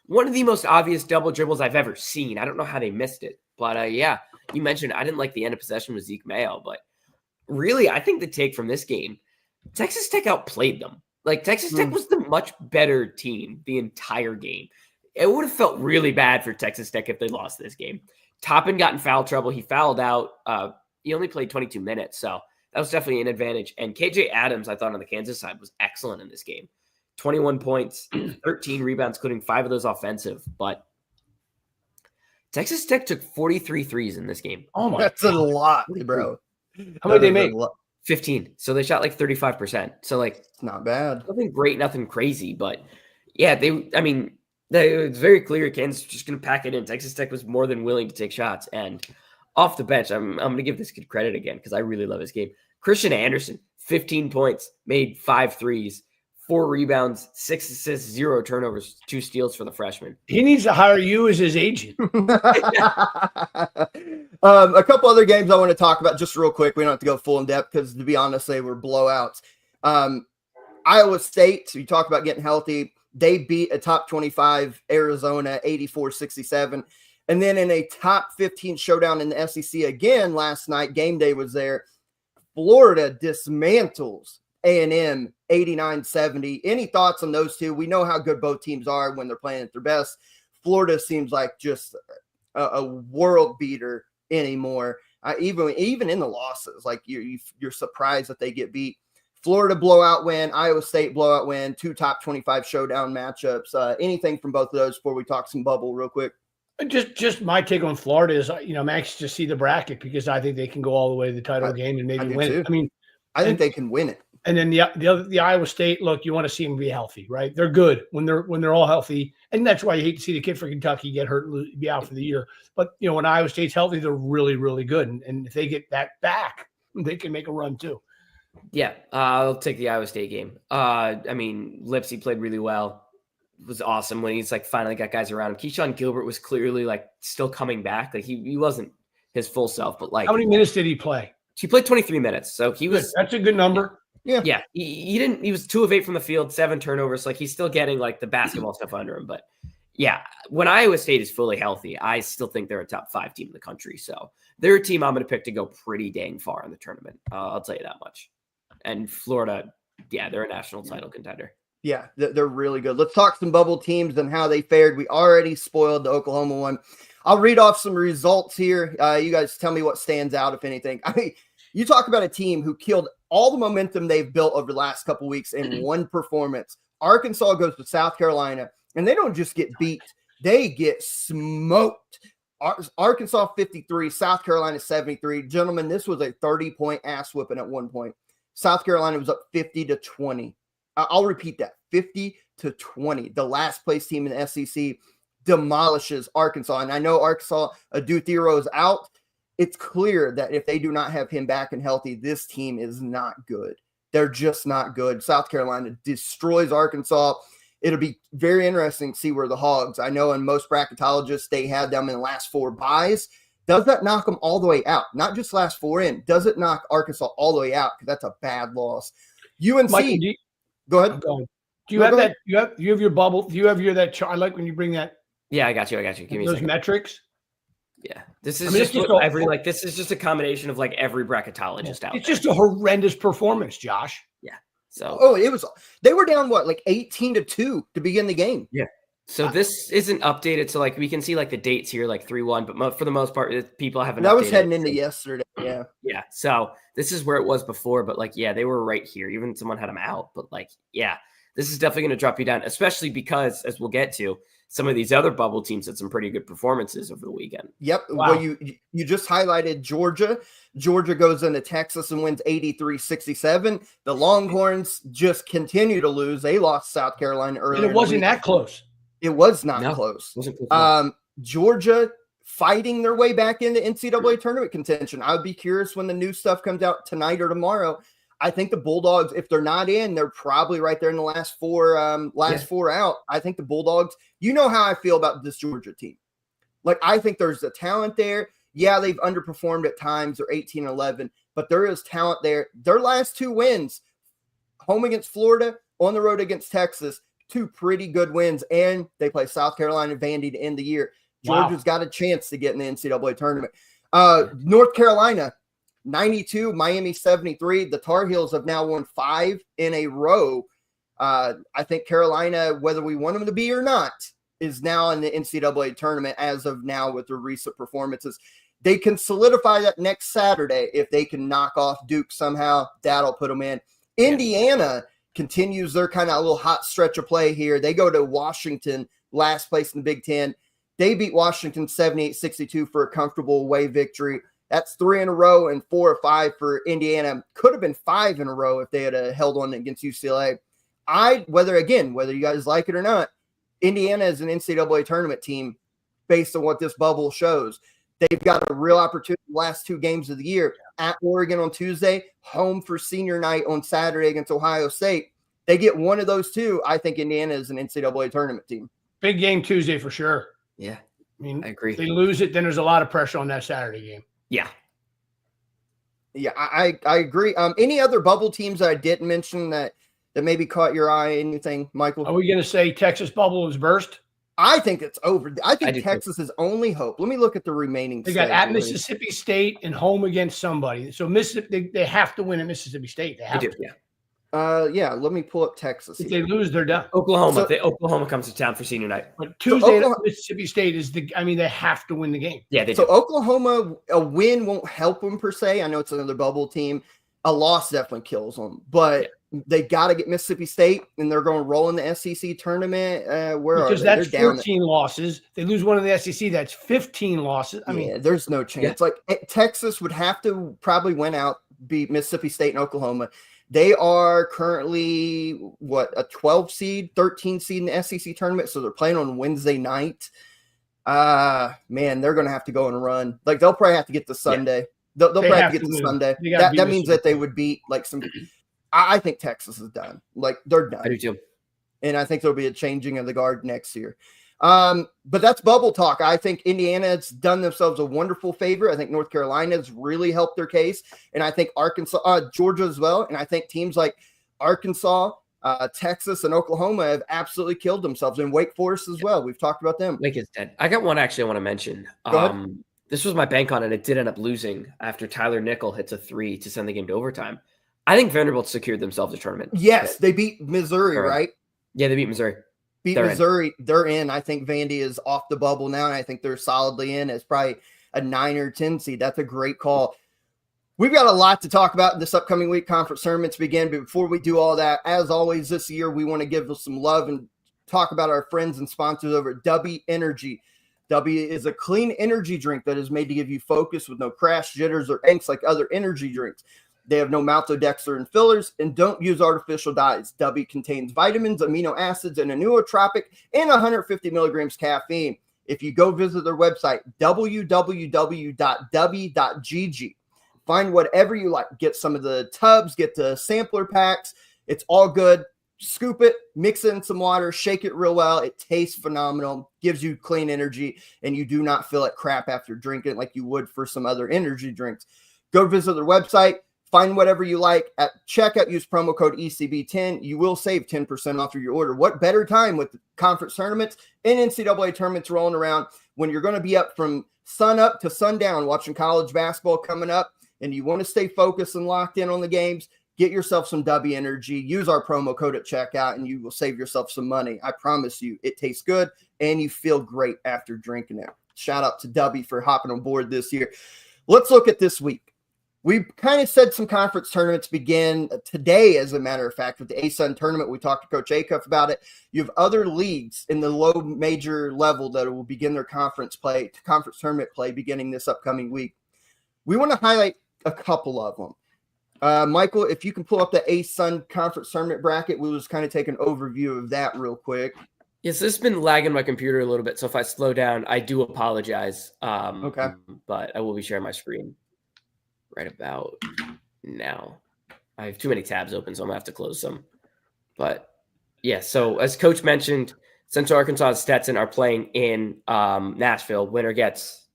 one of the most obvious double dribbles I've ever seen. I don't know how they missed it. But yeah, you mentioned I didn't like the end of possession with Zeke Mayo. But really, I think the take from this game, Texas Tech outplayed them. Like, Texas Tech was the much better team the entire game. It would have felt really bad for Texas Tech if they lost this game. Toppin got in foul trouble. He fouled out. He only played 22 minutes, so that was definitely an advantage. And KJ Adams, I thought on the Kansas side, was excellent in this game. 21 points, 13 rebounds, including 5 of those offensive. But Texas Tech took 43 threes in this game. Oh, my That's God. a lot, bro. How many they make? 15. So they shot like 35%. So, like, It's not bad. nothing great, nothing crazy. But, yeah, it's very clear Kansas was just going to pack it in. Texas Tech was more than willing to take shots. And off the bench, I'm going to give this kid credit again because I really love his game. Christian Anderson, 15 points, made 5 threes, 4 rebounds, 6 assists, 0 turnovers, 2 steals for the freshman. He needs to hire you as his agent. A couple other games I want to talk about just real quick. We don't have to go full in depth because, to be honest, they were blowouts. Iowa State, you talk about getting healthy. They beat a top 25 Arizona 84-67. And then in a top 15 showdown in the SEC again last night, game day was there. Florida dismantles A&M 89-70. Any thoughts on those two? We know how good both teams are when they're playing at their best. Florida seems like just a world beater anymore. Even in the losses, like you're surprised that they get beat. Florida blowout win, Iowa State blowout win, 2 top 25 showdown matchups. Anything from both of those before we talk some bubble real quick? Just my take on Florida is, I'm anxious to see the bracket because I think they can go all the way to the title game and maybe win it. I think they can win it. And then the Iowa State, look, you want to see them be healthy, right? They're good when they're all healthy, and that's why you hate to see the kid for Kentucky get hurt, be out for the year. But when Iowa State's healthy, they're really, really good, and if they get that back, they can make a run too. Yeah, I'll take the Iowa State game. Lipsy played really well. It was awesome when he's like finally got guys around him. Keyshawn Gilbert was clearly like still coming back. Like he wasn't his full self, but like how many minutes did he play? He played 23 minutes, so he was. That's a good number. Yeah. He didn't. He was 2 of 8 from the field, 7 turnovers. Like he's still getting like the basketball stuff under him. But yeah, when Iowa State is fully healthy, I still think they're a top 5 team in the country. So they're a team I'm going to pick to go pretty dang far in the tournament. I'll tell you that much. And Florida, yeah, they're a national title contender. Yeah, they're really good. Let's talk some bubble teams and how they fared. We already spoiled the Oklahoma one. I'll read off some results here. You guys tell me what stands out, if anything. You talk about a team who killed all the momentum they've built over the last couple weeks in one performance. Arkansas goes to South Carolina, and they don't just get beat. They get smoked. Arkansas 53, South Carolina 73. Gentlemen, this was a 30-point ass whipping at one point. South Carolina was up 50-20. I'll repeat that, 50-20. The last place team in the SEC demolishes Arkansas. And I know Arkansas, Adu Thero is out. It's clear that if they do not have him back and healthy, this team is not good. They're just not good. South Carolina destroys Arkansas. It'll be very interesting to see where the Hogs, I know in most bracketologists, they had them in the last 4 buys. Does that knock them all the way out? Not just last 4 in. Does it knock Arkansas all the way out? Because that's a bad loss. UNC. Mike, go ahead. Do you have that? You have your bubble. Do you have that chart? I like when you bring that. Yeah, I got you. Give me those metrics. Yeah, this is this is just a combination of like every bracketologist out. It's just a horrendous performance, Josh. Yeah. So they were down like 18-2 to begin the game. Yeah. So this isn't updated. So like we can see like the dates here, like 3-1, but for the most part, people haven't. That was heading into yesterday. Yeah. Yeah. So this is where it was before, but like, yeah, they were right here. Even someone had them out, but like, yeah, this is definitely going to drop you down, especially because, as we'll get to, some of these other bubble teams had some pretty good performances over the weekend. Yep. Wow. Well, you just highlighted Georgia. Georgia goes into Texas and wins 83-67. The Longhorns just continue to lose. They lost South Carolina earlier. And it wasn't that close. It was not close. Wasn't close. Georgia fighting their way back into NCAA tournament contention. I would be curious when the new stuff comes out tonight or tomorrow. I think the Bulldogs, if they're not in, they're probably right there in the last 4 4 out. I think the Bulldogs, you know how I feel about this Georgia team. Like, I think there's the talent there. Yeah, they've underperformed at times. They're 18-11, but there is talent there. Their last 2 wins, home against Florida, on the road against Texas, two pretty good wins, and they play South Carolina and Vandy to end the year. Wow. Georgia's got a chance to get in the NCAA tournament. North Carolina, 92, Miami 73. The Tar Heels have now won 5 in a row. I think Carolina, whether we want them to be or not, is now in the NCAA tournament as of now with their recent performances. They can solidify that next Saturday if they can knock off Duke somehow. That'll put them in. Indiana continues their kind of little hot stretch of play here. They go to Washington, last place in the Big Ten. They beat Washington 78-62 for a comfortable away victory. That's 3 in a row and 4 or 5 for Indiana. Could have been 5 in a row if they had held on against UCLA. Whether you guys like it or not, Indiana is an NCAA tournament team based on what this bubble shows. They've got a real opportunity the last 2 games of the year at Oregon on Tuesday, home for senior night on Saturday against Ohio State. They get one of those 2. I think Indiana is an NCAA tournament team. Big game Tuesday for sure. Yeah. I mean, I agree. If they lose it, then there's a lot of pressure on that Saturday game. Yeah. Yeah, I agree. Any other bubble teams that I didn't mention that maybe caught your eye? Anything, Michael? Are we going to say Texas bubble is burst? I think it's over. I think do Texas is only hope. Let me look at the remaining. They got at Mississippi State and home against somebody. So Mississippi, they have to win at Mississippi State. They have to. Yeah. Let me pull up Texas. If they lose, they're done. Oklahoma. Oklahoma comes to town for senior night. But Tuesday, Mississippi State is they have to win the game. Yeah, they do. So Oklahoma, a win won't help them per se. I know it's another bubble team. A loss definitely kills them, but they got to get Mississippi State, and they're going to roll in the SEC tournament. Because that's 14 losses. They lose one in the SEC. That's 15 losses. I mean, there's no chance. Like Texas would have to probably win out, beat Mississippi State and Oklahoma. They are currently a 12 seed, 13 seed in the SEC tournament. So they're playing on Wednesday night. Man, they're going to have to go and run. Like they'll probably have to get to Sunday. Yeah. They'll probably have to get to Sunday. That means that they would beat like some. I think Texas is done. Like they're done. I do too. And I think there'll be a changing of the guard next year. But that's bubble talk. I think Indiana's done themselves a wonderful favor. I think North Carolina's really helped their case. And I think Georgia as well. And I think teams like Arkansas, Texas, and Oklahoma have absolutely killed themselves. And Wake Forest as well. We've talked about them. Wake is dead. I got one actually I want to mention. This was my bank on it. It did end up losing after Tyler Nickel hits a 3 to send the game to overtime. I think Vanderbilt secured themselves a tournament. Yes, they beat Missouri, right? Yeah, they beat Missouri. Missouri. They're in. I think Vandy is off the bubble now, and I think they're solidly in as probably a 9 or 10 seed. That's a great call. We've got a lot to talk about this upcoming week. Conference tournaments begin. But before we do all that, as always this year, we want to give some love and talk about our friends and sponsors over at W Energy. W is a clean energy drink that is made to give you focus with no crash, jitters, or angst like other energy drinks. They have no maltodextrin fillers and don't use artificial dyes. W contains vitamins, amino acids, and a nootropic and 150 milligrams caffeine. If you go visit their website, www.w.gg, find whatever you like. Get some of the tubs, get the sampler packs. It's all good. Scoop it, mix it in some water, shake it real well. It tastes phenomenal, gives you clean energy, and you do not feel like crap after drinking it like you would for some other energy drinks. Go visit their website. Find whatever you like. At checkout, use promo code ECB10. You will save 10% off of your order. What better time with the conference tournaments and NCAA tournaments rolling around when you're going to be up from sun up to sundown watching college basketball coming up, and you want to stay focused and locked in on the games? Get yourself some W Energy. Use our promo code at checkout, and you will save yourself some money. I promise you, it tastes good, and you feel great after drinking it. Shout out to W for hopping on board this year. Let's look at this week. We kind of said some conference tournaments begin today, as a matter of fact, with the ASUN tournament. We talked to Coach Acuff about it. You have other leagues in the low major level that will begin their conference tournament play beginning this upcoming week. We want to highlight a couple of them. Michael, if you can pull up the ASUN conference tournament bracket, we'll just kind of take an overview of that real quick. Yes, this has been lagging my computer a little bit, so if I slow down, I do apologize. Okay. But I will be sharing my screen right about now. I have too many tabs open, so I'm going to have to close some. But, yeah, so as Coach mentioned, Central Arkansas and Stetson are playing in Nashville. Winner gets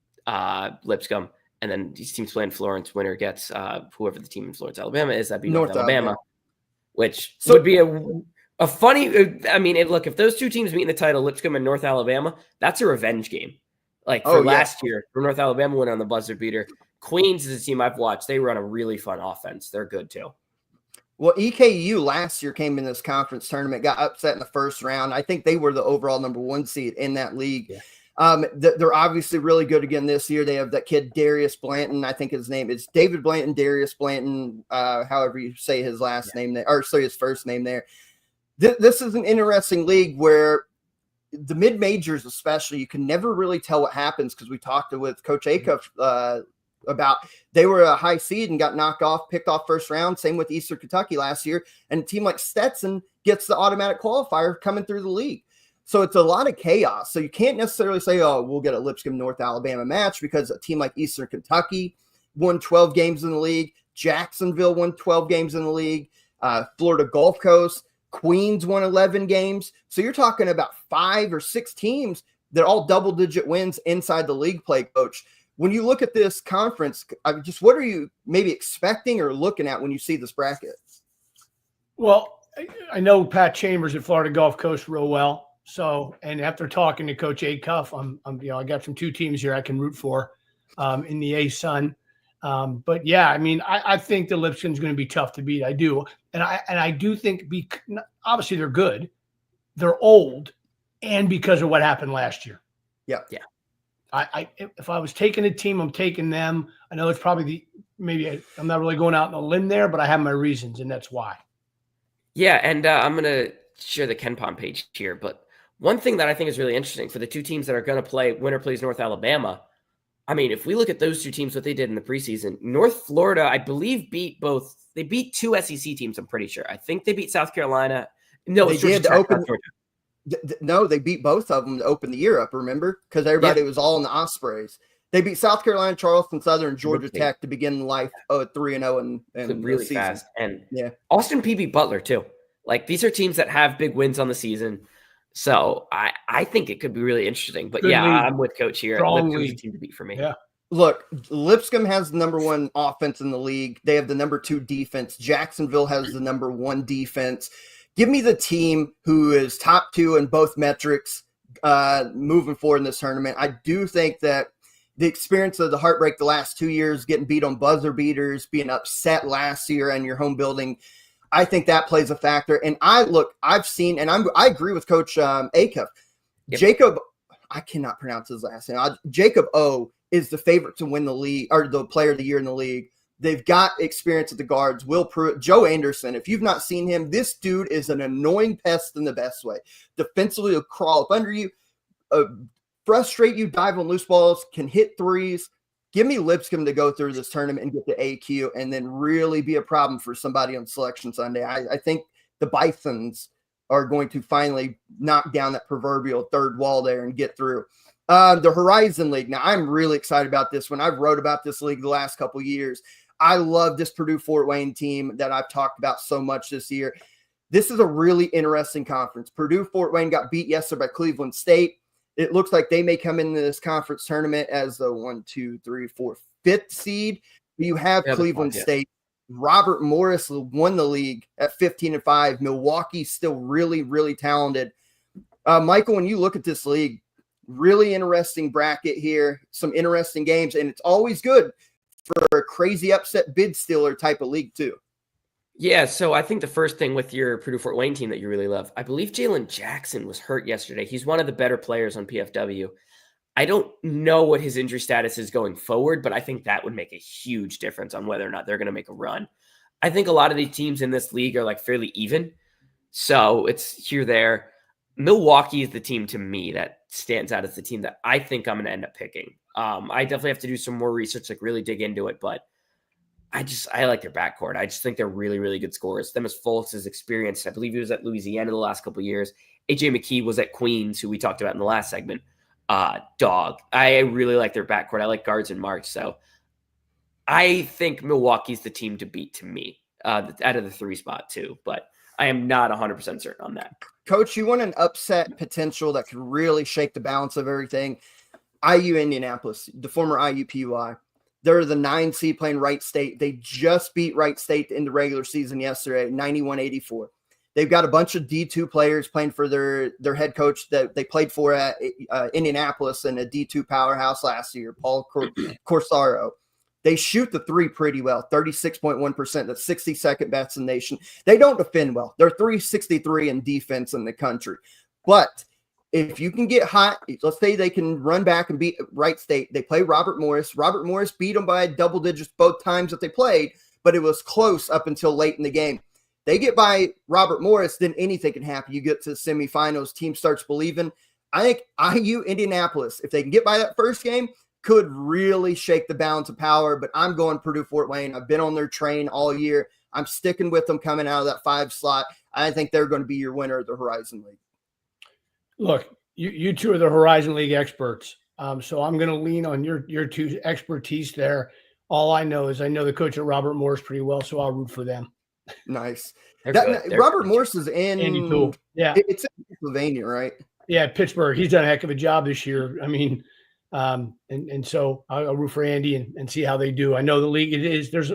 Lipscomb. And then these teams play in Florence. Winner gets whoever the team in Florence, Alabama is. That'd be North Alabama, which would be a Look, if those two teams meet in the title, Lipscomb and North Alabama, that's a revenge game. Like for last year, for North Alabama went on the buzzer beater. Queens is a team I've watched. They run a really fun offense. They're good too. Well, EKU last year came in this conference tournament, got upset in the first round. I think they were the overall number 1 seed in that league. Yeah. They're obviously really good again this year. They have that kid, Darius Blanton. I think his name is David Blanton, Darius Blanton, however you say his last name there, or say his first name there. This is an interesting league where the mid-majors especially, you can never really tell what happens because we talked with Coach Acuff about they were a high seed and got picked off first round. Same with Eastern Kentucky last year. And a team like Stetson gets the automatic qualifier coming through the league. So it's a lot of chaos. So you can't necessarily say, oh, we'll get a Lipscomb North Alabama match because a team like Eastern Kentucky won 12 games in the league. Jacksonville won 12 games in the league. Florida Gulf Coast, Queens won 11 games. So you're talking about 5 or 6 teams that all double-digit wins inside the league play, Coach. When you look at this conference, what are you maybe expecting or looking at when you see this bracket? Well, I know Pat Chambers at Florida Gulf Coast real well. So, and after talking to Coach Acuff, I got some 2 teams here I can root for in the A-Sun. But yeah, I think the Lipscomb's going to be tough to beat. I do. And I do think obviously they're good, they're old, and because of what happened last year. Yeah. Yeah. If I was taking a team, I'm taking them. I know it's probably I'm not really going out on a limb there, but I have my reasons, and that's why. Yeah, and I'm going to share the KenPom page here. But one thing that I think is really interesting for the 2 teams that are going to play winner plays North Alabama, if we look at those 2 teams, what they did in the preseason, North Florida, I believe, beat 2 SEC teams, I'm pretty sure. I think they beat South Carolina. No, they did open. No, they beat both of them to open the year up, remember? Because everybody was all in the Ospreys. They beat South Carolina, Charleston Southern, Georgia Tech to begin life 3-0 and really fast. And Austin P. beat Butler, too. Like, these are teams that have big wins on the season. So I think it could be really interesting. But I'm with Coach here. Lipscomb's a team to beat for me. Yeah. Look, Lipscomb has the number 1 offense in the league. They have the number 2 defense. Jacksonville has the number 1 defense. Give me the team who is top 2 in both metrics moving forward in this tournament. I do think that the experience of the heartbreak the last 2 years, getting beat on buzzer beaters, being upset last year in your home building, I think that plays a factor. And I've seen, and I agree with Coach Acuff. Yep. Jacob, I cannot pronounce his last name. Jacob O is the favorite to win the league or the player of the year in the league. They've got experience at the guards. Will Pruitt, Joe Anderson. If you've not seen him, this dude is an annoying pest in the best way. Defensively, he'll crawl up under you, frustrate you, dive on loose balls, can hit threes. Give me Lipscomb to go through this tournament and get the AQ and then really be a problem for somebody on Selection Sunday. I think the Bisons are going to finally knock down that proverbial third wall there and get through. The Horizon League. Now, I'm really excited about this one. I've wrote about this league the last couple of years. I love this Purdue-Fort Wayne team that I've talked about so much this year. This is a really interesting conference. Purdue-Fort Wayne got beat yesterday by Cleveland State. It looks like they may come into this conference tournament as the 5th seed. You have Cleveland State. Robert Morris won the league at 15-5. Milwaukee's still really, really talented. Michael, when you look at this league, really interesting bracket here, some interesting games, and it's always good for a crazy upset bid stealer type of league too. Yeah, so I think the first thing with your Purdue-Fort Wayne team that you really love, I believe Jalen Jackson was hurt yesterday. He's one of the better players on PFW. I don't know what his injury status is going forward, but I think that would make a huge difference on whether or not they're going to make a run. I think a lot of these teams in this league are like fairly even, so it's here, there. Milwaukee is the team to me that stands out as the team that I think I'm going to end up picking. I definitely have to do some more research, like really dig into it, but I like their backcourt. I just think they're really, really good scorers. Them as Fultz is experienced. I believe he was at Louisiana the last couple of years. AJ McKee was at Queens, who we talked about in the last segment. Dog. I really like their backcourt. I like guards in March. So I think Milwaukee's the team to beat to me out of the 3 spot too, but I am not 100% certain on that. Coach, you want an upset potential that could really shake the balance of everything. IU Indianapolis, the former IUPUI. They're the 9 seed playing Wright State. They just beat Wright State in the regular season yesterday, 91-84. They've got a bunch of D2 players playing for their head coach that they played for at Indianapolis in a D2 powerhouse last year, Paul Corsaro. They shoot the three pretty well, 36.1%. That's 62nd best in the nation. They don't defend well. They're 363 in defense in the country. But if you can get hot, let's say they can run back and beat Wright State. They play Robert Morris. Robert Morris beat them by double digits both times that they played, but it was close up until late in the game. They get by Robert Morris, then anything can happen. You get to the semifinals, team starts believing. I think IU Indianapolis, if they can get by that first game, could really shake the balance of power, but I'm going Purdue Fort Wayne. I've been on their train all year. I'm sticking with them coming out of that 5 slot. I think they're going to be your winner of the Horizon League. Look, you two are the Horizon League experts. So I'm going to lean on your two expertise there. All I know is I know the coach at Robert Morris pretty well, so I'll root for them. Nice. They're Robert Morris is in Andy Poole. Yeah. It's in Pennsylvania, right? Yeah, Pittsburgh. He's done a heck of a job this year. I mean, and so I'll root for Andy and see how they do. I know the league there's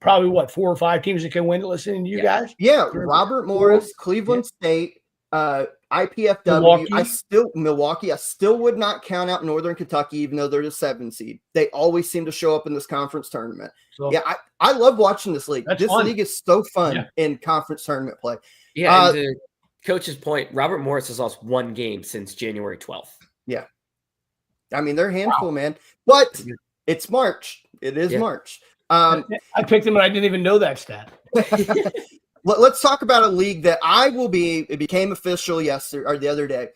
probably 4 or 5 teams that can win it. Listening to you guys. Yeah, Robert Morris, Cleveland State, IPFW. Milwaukee. I still would not count out Northern Kentucky, even though they're the 7 seed. They always seem to show up in this conference tournament. So, yeah, I love watching this league. This fun. League is so fun in conference tournament play. Yeah, and to Coach's point, Robert Morris has lost 1 game since January 12th. Yeah. I mean, they're a handful, man. But it's March. It is March. I picked them, and I didn't even know that stat. Let's talk about a league that it became official yesterday or the other day.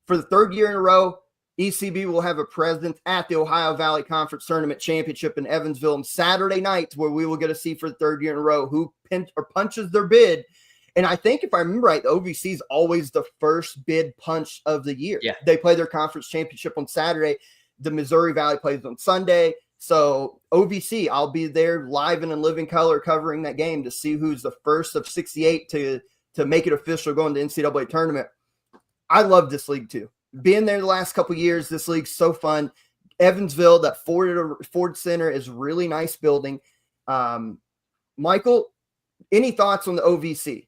For the 3rd year in a row, ECB will have a presence at the Ohio Valley Conference Tournament Championship in Evansville on Saturday night, where we will get to see for the 3rd year in a row who punches their bid. And I think if I remember right, the OVC is always the first bid punch of the year. Yeah. They play their conference championship on Saturday. The Missouri Valley plays on Sunday. So OVC, I'll be there live and in living color covering that game to see who's the first of 68 to make it official going to the NCAA tournament. I love this league too. Being there the last couple of years, this league's so fun. Evansville, that Ford Center is really nice building. Michael, any thoughts on the OVC?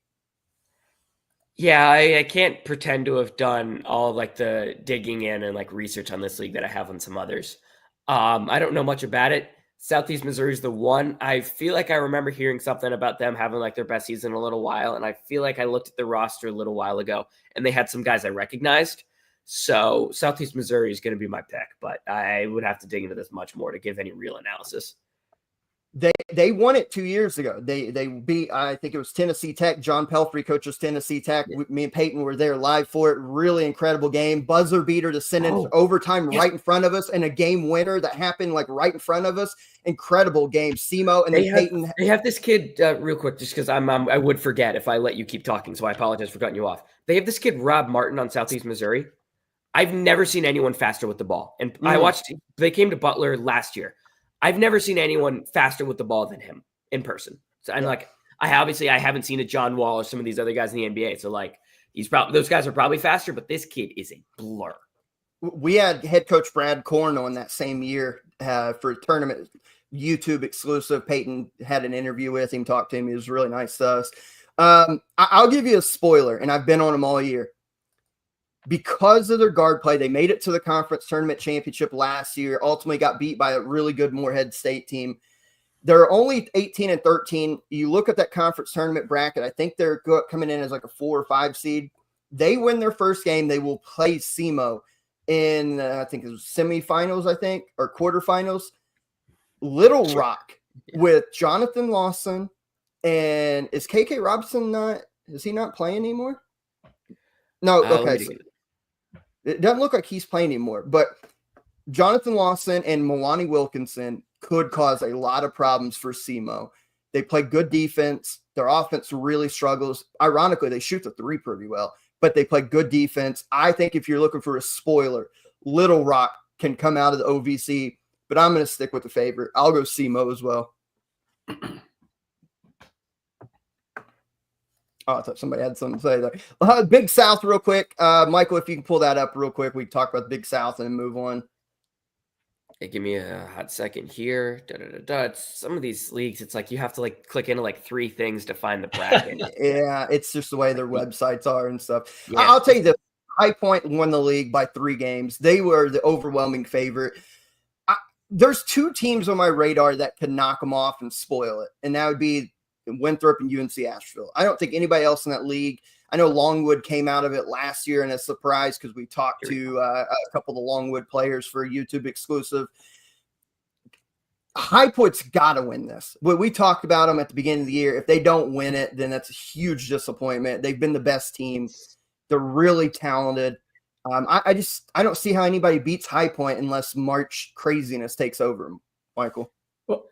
Yeah, I can't pretend to have done all like the digging in and like research on this league that I have on some others. I don't know much about it. Southeast Missouri is the one. I feel like I remember hearing something about them having like their best season in a little while. And I feel like I looked at the roster a little while ago and they had some guys I recognized. So Southeast Missouri is going to be my pick, but I would have to dig into this much more to give any real analysis. They won it 2 years ago. They beat, I think it was Tennessee Tech. John Pelfrey coaches Tennessee Tech. Me and Peyton were there live for it. Really incredible game. Buzzer beater to send it to overtime right in front of us, and a game winner that happened like right in front of us. Incredible game. Simo and Peyton. They have this kid real quick, just because I would forget if I let you keep talking, so I apologize for cutting you off. They have this kid Rob Martin on Southeast Missouri. I've never seen anyone faster with the ball, and I watched. They came to Butler last year. I've never seen anyone faster with the ball than him in person. So I'm like, I haven't seen a John Wall or some of these other guys in the NBA. So like, those guys are probably faster, but this kid is a blur. We had head coach Brad Korn on that same year for a tournament, YouTube exclusive. Peyton had an interview with him, talked to him. He was really nice to us. I'll give you a spoiler, and I've been on him all year. Because of their guard play, they made it to the conference tournament championship last year, ultimately got beat by a really good Morehead State team. They're only 18-13. You look at that conference tournament bracket, I think they're coming in as like a 4 or 5 seed. They win their first game. They will play SEMO in, I think it was semifinals, or quarterfinals. Little Rock with Jonathan Lawson. And is KK Robinson is he not playing anymore? No, okay. It doesn't look like he's playing anymore, but Jonathan Lawson and Milani Wilkinson could cause a lot of problems for SEMO. They play good defense. Their offense really struggles. Ironically, they shoot the 3 pretty well, but they play good defense. I think if you're looking for a spoiler, Little Rock can come out of the OVC, but I'm going to stick with the favorite. I'll go SEMO as well. Oh, I thought somebody had something to say there. Big South real quick. Michael, if you can pull that up real quick, we can talk about the Big South and then move on. Hey, give me a hot second here. It's, some of these leagues, it's like you have to like click into like 3 things to find the bracket. Yeah, it's just the way their websites are and stuff. Yeah. I'll tell you this. High Point won the league by 3 games. They were the overwhelming favorite. There's 2 teams on my radar that could knock them off and spoil it, and that would be Winthrop and UNC Asheville. I don't think anybody else in that league. I know Longwood came out of it last year in a surprise because we talked to a couple of the Longwood players for a YouTube exclusive. High Point's got to win this. We talked about them at the beginning of the year. If they don't win it, then that's a huge disappointment. They've been the best team. They're really talented. I don't see how anybody beats High Point unless March craziness takes over them, Michael. Well,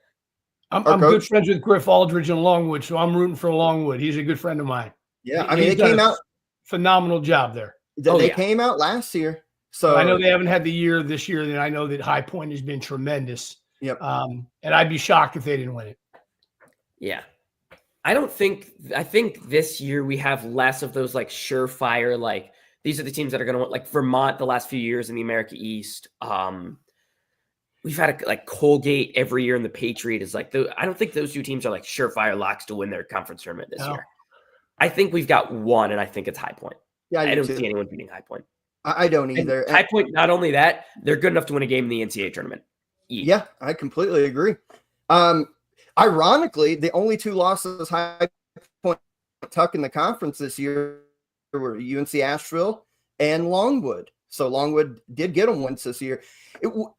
I'm good friends with Griff Aldridge and Longwood, so I'm rooting for Longwood. He's a good friend of mine. Yeah, I mean, they came out phenomenal job there. They came out last year, so I know they haven't had the year this year. And I know that High Point has been tremendous. Yep. And I'd be shocked if they didn't win it. Yeah. I think this year we have less of those like surefire, like these are the teams that are going to win, like Vermont the last few years in the America East. We've had like Colgate every year in the Patriot is like, I don't think those 2 teams are like surefire locks to win their conference tournament this year. I think we've got one, and I think it's High Point. Yeah, I don't see anyone beating High Point. I don't either. And High Point, not only that, they're good enough to win a game in the NCAA tournament. Yeah, I completely agree. Ironically, the only 2 losses High Point took in the conference this year were UNC Asheville and Longwood. So Longwood did get them once this year.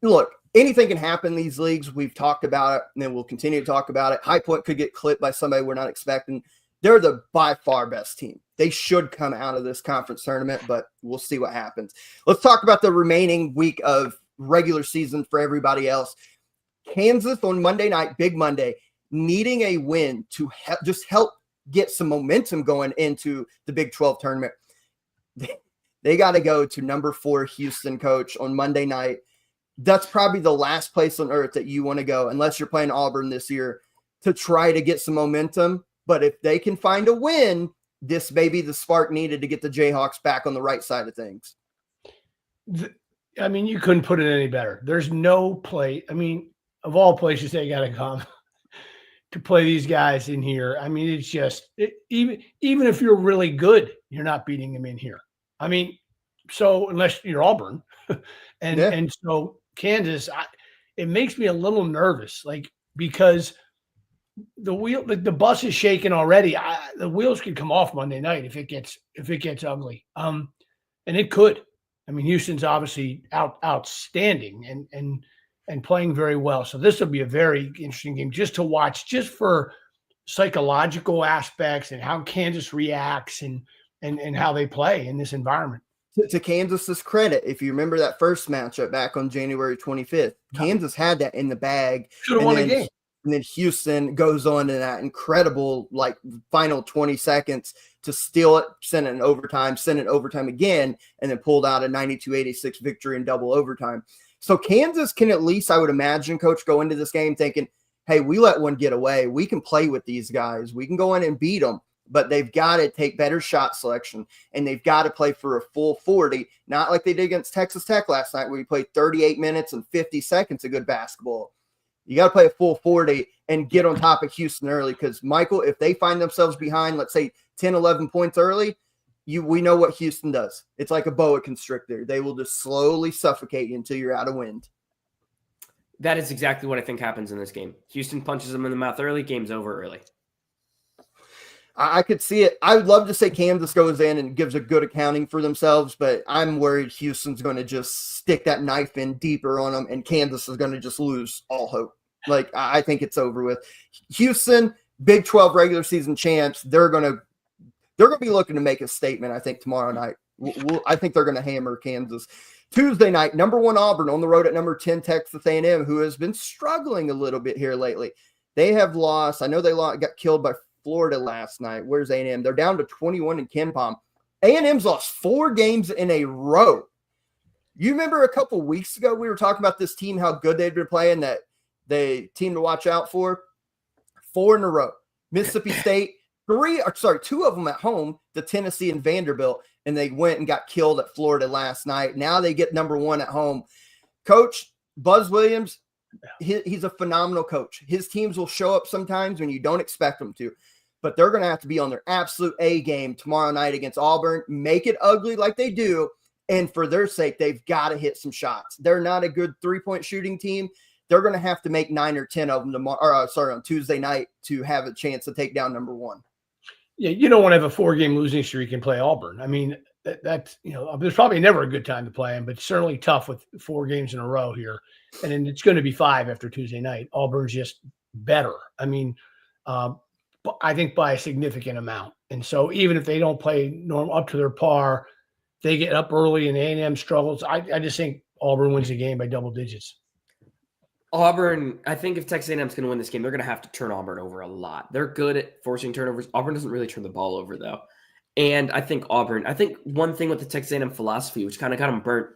Look, anything can happen in these leagues. We've talked about it, and then we'll continue to talk about it. High Point could get clipped by somebody we're not expecting. They're the by far best team. They should come out of this conference tournament, but we'll see what happens. Let's talk about the remaining week of regular season for everybody else. Kansas on Monday night, big Monday, needing a win to just help get some momentum going into the Big 12 tournament. They got to go to number 4 Houston, coach, on Monday night. That's probably the last place on earth that you want to go, unless you're playing Auburn this year, to try to get some momentum. But if they can find a win, this may be the spark needed to get the Jayhawks back on the right side of things. I mean, you couldn't put it any better. There's no play. I mean, of all places they got to come to play these guys in here. I mean, it's just even if you're really good, you're not beating them in here. I mean, so unless you're Auburn, and so Kansas, it makes me a little nervous, like because the bus is shaking already. The wheels could come off Monday night if it gets ugly. And it could. I mean, Houston's obviously outstanding and playing very well. So this will be a very interesting game just to watch, just for psychological aspects and how Kansas reacts and how they play in this environment. To Kansas's credit, if you remember that first matchup back on January 25th, Kansas had that in the bag. Should have won a game. And then Houston goes on in that incredible, like, final 20 seconds to steal it, send it overtime again, and then pulled out a 92-86 victory in double overtime. So Kansas can at least, I would imagine, coach, go into this game thinking, hey, we let one get away. We can play with these guys. We can go in and beat them. But they've got to take better shot selection, and they've got to play for a full 40, not like they did against Texas Tech last night where we played 38 minutes and 50 seconds of good basketball. You got to play a full 40 and get on top of Houston early because, Michael, if they find themselves behind, let's say 10, 11 points early, we know what Houston does. It's like a boa constrictor. They will just slowly suffocate you until you're out of wind. That is exactly what I think happens in this game. Houston punches them in the mouth early, game's over early. I could see it. I would love to say Kansas goes in and gives a good accounting for themselves, but I'm worried Houston's going to just stick that knife in deeper on them, and Kansas is going to just lose all hope. Like, I think it's over with. Houston, Big 12 regular season champs, they're going to be looking to make a statement, I think, tomorrow night. I think they're going to hammer Kansas. Tuesday night, number 1 Auburn on the road at number 10 Texas A&M, who has been struggling a little bit here lately. They have lost. I know they got killed by Florida last night. Where's A&M? They're down to 21 in KenPom. A&M's lost 4 games in a row. You remember a couple weeks ago we were talking about this team, how good they'd been playing, that the team to watch out for? 4 in a row. Mississippi State, 2 of them at home, the Tennessee and Vanderbilt, and they went and got killed at Florida last night. Now they get number 1 at home. Coach, Buzz Williams, he's a phenomenal coach. His teams will show up sometimes when you don't expect them to, but they're going to have to be on their absolute A game tomorrow night against Auburn, make it ugly like they do. And for their sake, they've got to hit some shots. They're not a good 3-point shooting team. They're going to have to make 9 or 10 of them on Tuesday night to have a chance to take down number 1. Yeah, you don't want to have a 4-game losing streak and play Auburn. I mean, that's, there's probably never a good time to play them, but certainly tough with 4 games in a row here. And then it's going to be 5 after Tuesday night. Auburn's just better. I mean, I think by a significant amount. And so even if they don't play up to their par, they get up early and A&M struggles. I just think Auburn wins the game by double digits. Auburn, I think if Texas A&M is going to win this game, they're going to have to turn Auburn over a lot. They're good at forcing turnovers. Auburn doesn't really turn the ball over, though. And I think one thing with the Texas A&M philosophy, which kind of got them burnt,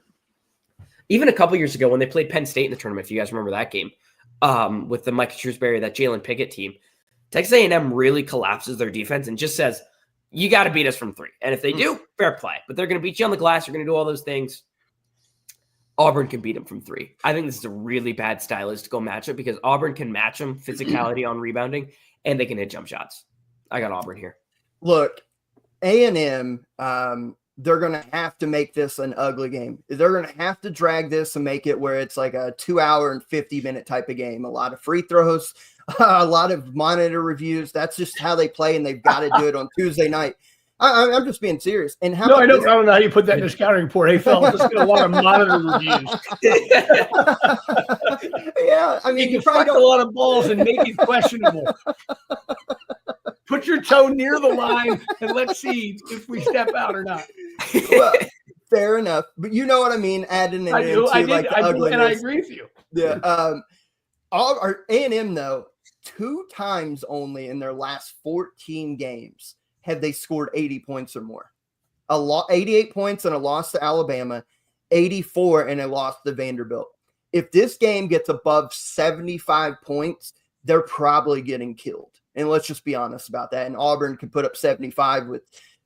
even a couple years ago when they played Penn State in the tournament, if you guys remember that game, with the Micah Shrewsbury, that Jalen Pickett team, Texas A&M really collapses their defense and just says, you got to beat us from 3. And if they do, fair play. But they're going to beat you on the glass. You're going to do all those things. Auburn can beat them from 3. I think this is a really bad stylistical matchup because Auburn can match them physicality on rebounding, and they can hit jump shots. I got Auburn here. Look, A&M, they're going to have to make this an ugly game. They're going to have to drag this and make it where it's like a 2-hour and 50-minute type of game. A lot of free throws, a lot of monitor reviews. That's just how they play, and they've got to do it on Tuesday night. I'm just being serious. And I don't know how you put that in the scouting report. Hey, fellas, let's get a lot of monitor reviews. Yeah, I mean, you can fuck a lot of balls and make it questionable. Put your toe near the line and let's see if we step out or not. Well, fair enough, but you know what I mean. Adding it into like the ugliness. And I agree with you. Yeah. Our A&M though, 2 times only in their last 14 games have they scored 80 points or more. 88 points in a loss to Alabama, 84 in a loss to Vanderbilt. If this game gets above 75 points, they're probably getting killed. And let's just be honest about that. And Auburn could put up 75 with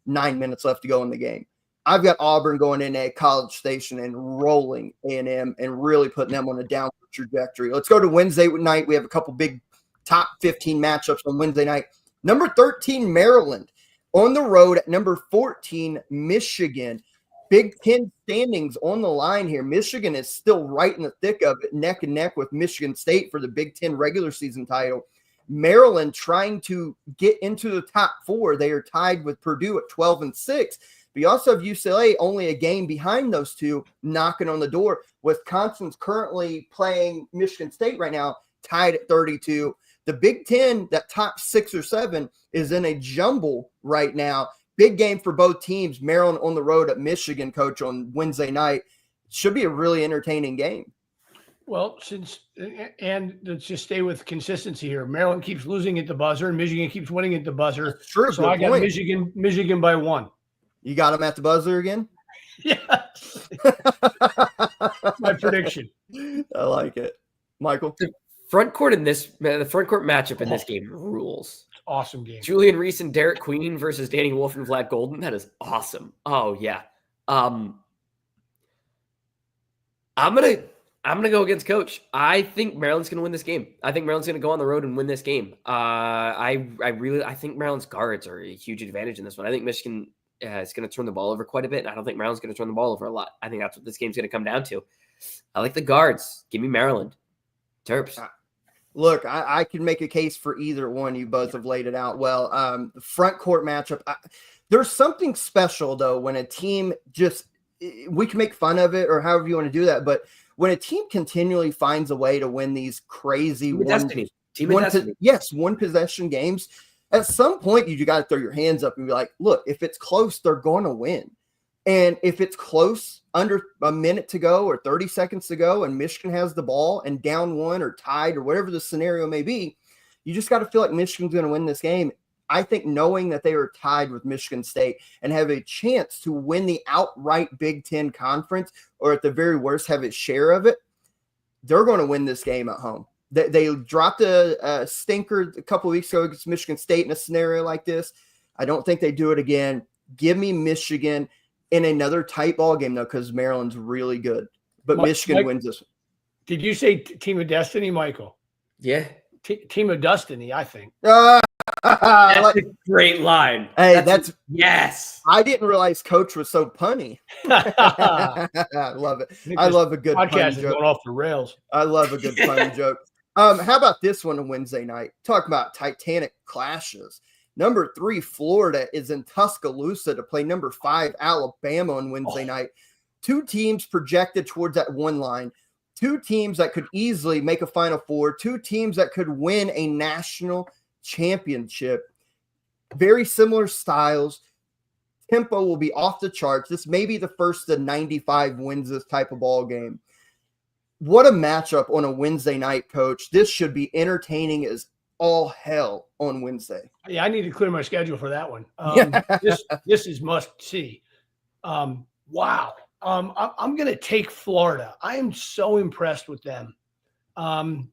9 minutes left to go in the game. I've got Auburn going in at College Station and rolling A&M and really putting them on a downward trajectory. Let's go to Wednesday night. We have a couple big top 15 matchups on Wednesday night. Number 13, Maryland. On the road at number 14, Michigan. Big Ten standings on the line here. Michigan is still right in the thick of it, neck and neck with Michigan State for the Big Ten regular season title. Maryland trying to get into the top 4. They are tied with Purdue at 12-6. But you also have UCLA only a game behind those two knocking on the door. Wisconsin's currently playing Michigan State right now, tied at 32. The Big Ten, that top 6 or 7, is in a jumble right now. Big game for both teams. Maryland on the road at Michigan, Coach, on Wednesday night. Should be a really entertaining game. Well, and let's just stay with consistency here. Maryland keeps losing at the buzzer, and Michigan keeps winning at the buzzer. That's true. So I got Michigan by 1. You got them at the buzzer again? Yes. My prediction. I like it. Michael? The front court matchup in this game rules. Awesome game. Julian Reese and Derek Queen versus Danny Wolf and Vlad Golden. That is awesome. Oh yeah. I'm gonna go against Coach. I think Maryland's gonna win this game. I think Maryland's gonna go on the road and win this game. I think Maryland's guards are a huge advantage in this one. I think Michigan is gonna turn the ball over quite a bit, and I don't think Maryland's gonna turn the ball over a lot. I think that's what this game's gonna come down to. I like the guards. Give me Maryland. Terps. Look, I can make a case for either one. You both have laid it out well. The front court matchup, there's something special, though, when a team we can make fun of it or however you want to do that, but when a team continually finds a way to win these crazy one possession games, at some point you got to throw your hands up and be like, look, if it's close, they're going to win. And if it's close, under a minute to go or 30 seconds to go, and Michigan has the ball and down 1 or tied or whatever the scenario may be, you just got to feel like Michigan's going to win this game. I think knowing that they are tied with Michigan State and have a chance to win the outright Big Ten conference, or at the very worst have a share of it, they're going to win this game at home. They dropped a stinker a couple of weeks ago against Michigan State in a scenario like this. I don't think they do it again. Give me Michigan in another tight ball game, though, because Maryland's really good. But Michigan wins this one. Did you say Team of Destiny, Michael? Yeah. Team of Destiny, I think. That's a great line. Hey, yes. I didn't realize Coach was so punny. I love it. I love a good pun podcast is joke. going off the rails. I love a good pun joke. How about this one on Wednesday night? Talk about Titanic clashes. Number 3, Florida is in Tuscaloosa to play number 5, Alabama on Wednesday night. 2 teams projected towards that one line. 2 teams that could easily make a Final Four. 2 teams that could win a national championship. Very similar styles. Tempo will be off the charts. This may be the first of 95 wins this type of ball game. What a matchup on a Wednesday night, Coach. This should be entertaining as all hell on Wednesday. Yeah, I need to clear my schedule for that one. This is must see. Wow. I'm going to take Florida. I am so impressed with them. And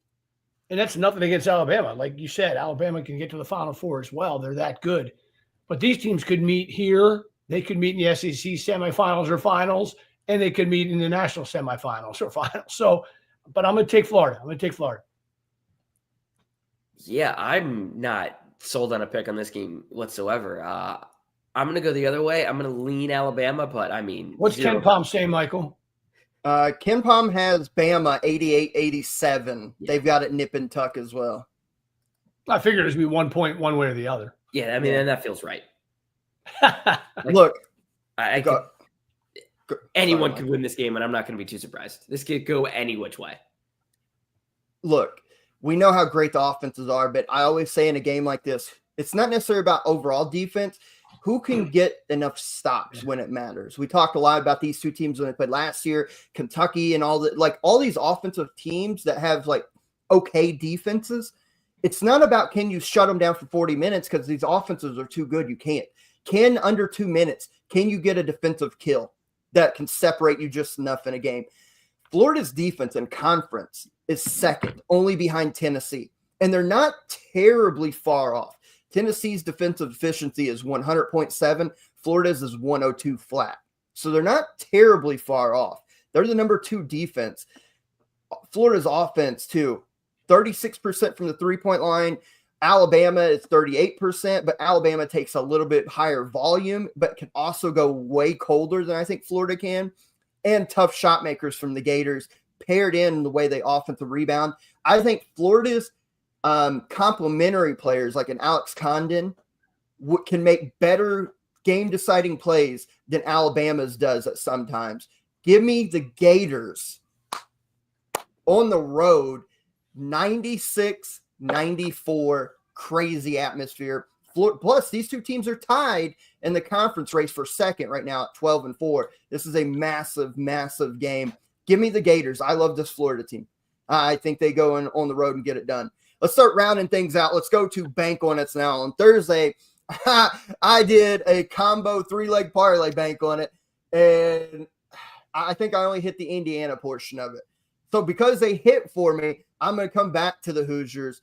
that's nothing against Alabama. Like you said, Alabama can get to the Final Four as well. They're that good. But these teams could meet here. They could meet in the SEC semifinals or finals, and they could meet in the national semifinals or finals. So, but I'm going to take Florida. Yeah, I'm not sold on a pick on this game whatsoever. I'm going to go the other way. I'm going to lean Alabama, but I mean. What's Ken Palm say, Michael? Ken Palm has Bama 88-87. Yeah. They've got it nip and tuck as well. I figured it would be 1 point one way or the other. Yeah, I mean, and that feels right. Look, anyone could win this game, and I'm not going to be too surprised. This could go any which way. Look, we know how great the offenses are, but I always say in a game like this, it's not necessarily about overall defense. Who can get enough stops when it matters? We talked a lot about these 2 teams when they played last year, Kentucky and all these offensive teams that have okay defenses. It's not about can you shut them down for 40 minutes because these offenses are too good. You can't. Can under 2 minutes, can you get a defensive kill that can separate you just enough in a game? Florida's defense in conference is second, only behind Tennessee. And they're not terribly far off. Tennessee's defensive efficiency is 100.7. Florida's is 102 flat. So they're not terribly far off. They're the number 2 defense. Florida's offense, too, 36% from the 3-point line. Alabama is 38%, but Alabama takes a little bit higher volume, but can also go way colder than I think Florida can. And tough shot makers from the Gators, paired in the way they offensive rebound. I think Florida's complementary players like an Alex Condon can make better game-deciding plays than Alabama's does at sometimes. Give me the Gators on the road, 96-94, crazy atmosphere. Plus, these 2 teams are tied in the conference race for second right now at 12-4. This is a massive, massive game. Give me the Gators. I love this Florida team. I think they go on the road and get it done. Let's start rounding things out. Let's go to bank on it now. On Thursday, I did a combo 3-leg parlay bank on it, and I think I only hit the Indiana portion of it. So because they hit for me, I'm going to come back to the Hoosiers.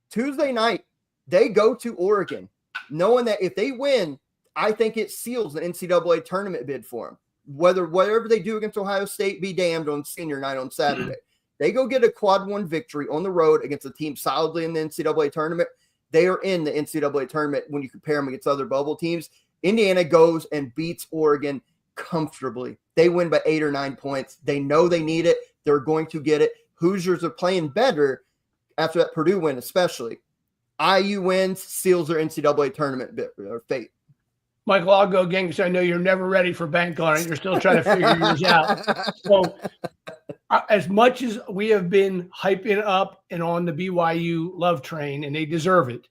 Tuesday night, they go to Oregon, knowing that if they win, I think it seals the NCAA tournament bid for them. Whatever they do against Ohio State, be damned on senior night on Saturday. They go get a quad 1 victory on the road against a team solidly in the NCAA tournament. They are in the NCAA tournament when you compare them against other bubble teams. Indiana goes and beats Oregon comfortably. They win by 8 or 9 points. They know they need it. They're going to get it. Hoosiers are playing better after that Purdue win, especially. IU wins, seals their NCAA tournament bid or fate. Michael, I'll go again because I know you're never ready for bank on it. You're still trying to figure yours out. So as much as we have been hyping up and on the BYU love train, and they deserve it,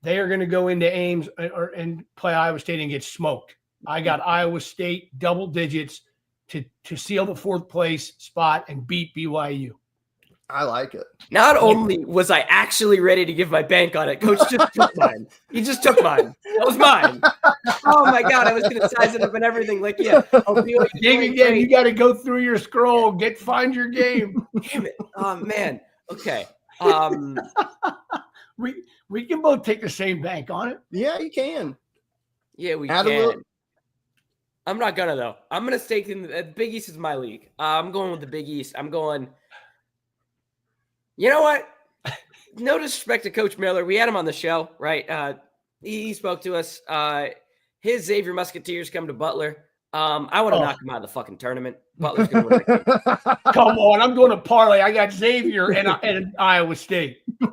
they are going to go into Ames and play Iowa State and get smoked. I got Iowa State double digits to seal the 4th place spot and beat BYU. I like it. Not only was I actually ready to give my bank on it, Coach just took mine. He just took mine. That was mine. Oh my God, I was going to size it up and everything. Like, yeah. Again, you got to go through your scroll, find your game. Damn it. Oh man. Okay. We can both take the same bank on it. Yeah, you can. Yeah, we can. I'm not gonna though. I'm gonna stake in the Big East is my league. I'm going with the Big East. I'm going You know what? No disrespect to Coach Miller. We had him on the show, right? He spoke to us. His Xavier Musketeers come to Butler. I want to knock him out of the fucking tournament. Butler's going to win the game. Come on, I'm doing a parlay. I got Xavier and Iowa State. All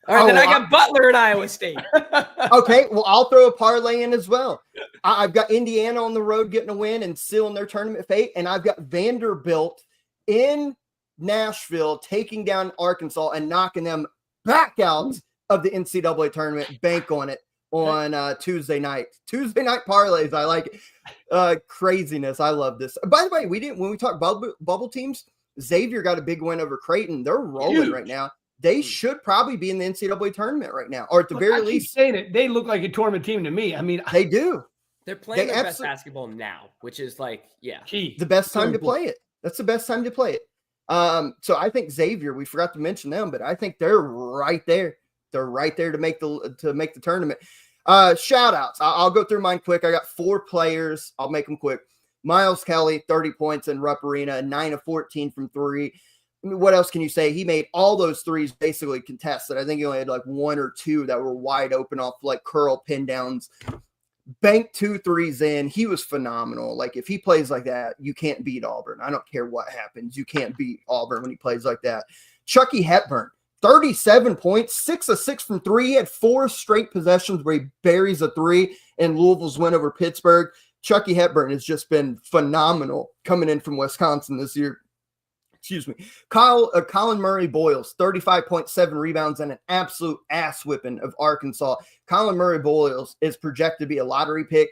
right, then I got Butler and Iowa State. Okay, well, I'll throw a parlay in as well. I've got Indiana on the road getting a win and sealing their tournament fate, and I've got Vanderbilt in Nashville taking down Arkansas and knocking them back out of the NCAA tournament. Bank on it on Tuesday night. Tuesday night parlays, I like it. Craziness. I love this. By the way, when we talk bubble teams, Xavier got a big win over Creighton. They're rolling right now. They should probably be in the NCAA tournament right now, or at the very least. Saying it, they look like a tournament team to me. I mean, they do. They're playing their best basketball now, which is like, key. The best time to play it. That's the best time to play it. So I think Xavier, we forgot to mention them, but I think they're right there. They're right there to make the tournament. Shout outs. I'll go through mine quick. I got 4 players. I'll make them quick. Miles Kelly, 30 points in Rupp Arena, 9 of 14 from 3. I mean, what else can you say? He made all those threes basically contested. I think he only had like 1 or 2 that were wide open off like curl pin downs. Banked 2 threes in. He was phenomenal. Like if he plays like that, you can't beat Auburn. I don't care what happens. You can't beat Auburn when he plays like that. Chucky Hepburn, 37 points, 6 of 6 from 3. He had 4 straight possessions where he buries a 3 in Louisville's win over Pittsburgh. Chucky Hepburn has just been phenomenal coming in from Wisconsin this year. Excuse me. Colin Murray Boyles, 35.7 rebounds and an absolute ass whipping of Arkansas. Colin Murray Boyles is projected to be a lottery pick.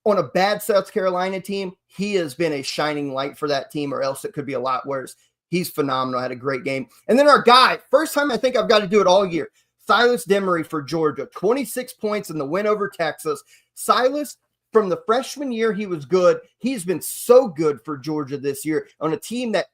On a bad South Carolina team, he has been a shining light for that team, or else it could be a lot worse. He's phenomenal. Had a great game. And then our guy, first time I think I've got to do it all year, Silas Demery for Georgia, 26 points in the win over Texas. Silas, from the freshman year, he was good. He's been so good for Georgia this year on a team that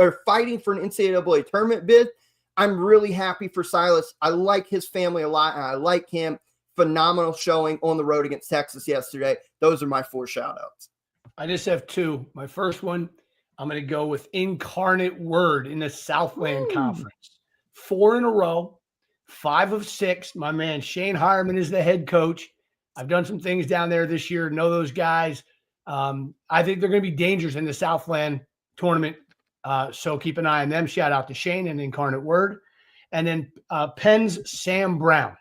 are fighting for an NCAA tournament bid. I'm really happy for Silas. I like his family a lot, and I like him. Phenomenal showing on the road against Texas yesterday. Those are my 4 shout-outs. I just have 2. My first one, I'm going to go with Incarnate Word in the Southland Conference. 4 in a row, 5 of 6. My man Shane Hireman is the head coach. I've done some things down there this year, know those guys. I think they're going to be dangerous in the Southland tournament. So keep an eye on them. Shout out to Shane and Incarnate Word. And then Penn's Sam Brown.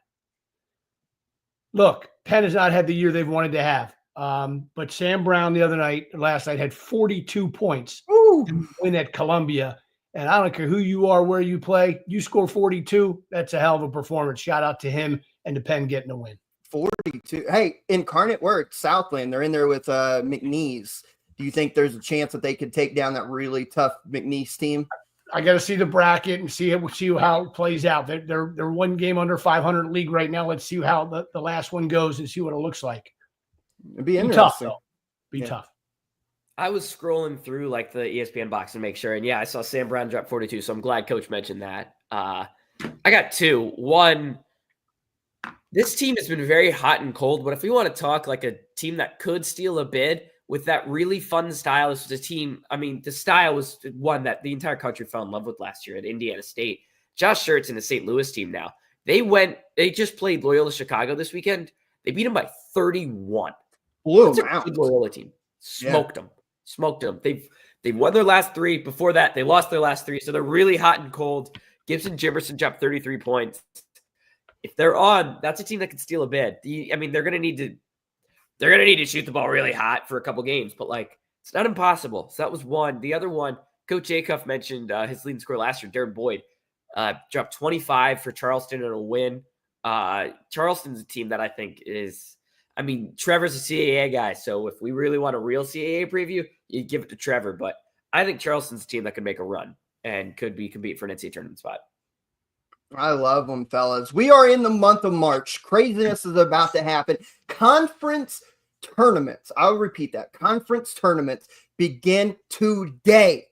Look, Penn has not had the year they've wanted to have. But Sam Brown last night had 42 points to win at Columbia. And I don't care who you are, where you play, you score 42. That's a hell of a performance. Shout out to him and to Penn getting a win. 42. Hey, Incarnate Word, Southland. They're in there with McNeese. Do you think there's a chance that they could take down that really tough McNeese team? I got to see the bracket and see how it plays out. They're 1 game under 500 league right now. Let's see how the last one goes and see what it looks like. It'd be interesting. Tough, though. Be tough. I was scrolling through like the ESPN box to make sure, and I saw Sam Brown drop 42. So I'm glad Coach mentioned that. I got 2. 1. This team has been very hot and cold, but if we want to talk like a team that could steal a bid with that really fun style, this was a team. I mean, the style was one that the entire country fell in love with last year at Indiana State. Josh Schertz in the St. Louis team now. They just played Loyola Chicago this weekend. They beat them by 31. Blue That's a good Loyola team. Smoked them. They've won their last 3. Before that, they lost their last 3. So they're really hot and cold. Gibson Jimerson dropped 33 points. If they're on, that's a team that can steal a bid. They're going to need to shoot the ball really hot for a couple games, but like it's not impossible. So that was one. The other one, Coach Acuff mentioned his leading scorer last year, Darren Boyd, dropped 25 for Charleston in a win. Charleston's a team that I think is, Trevor's a CAA guy, so if we really want a real CAA preview, you give it to Trevor. But I think Charleston's a team that could make a run and could compete for an NCAA tournament spot. I love them, fellas. We are in the month of March. Craziness is about to happen. Conference tournaments. I'll repeat that. Conference tournaments begin today.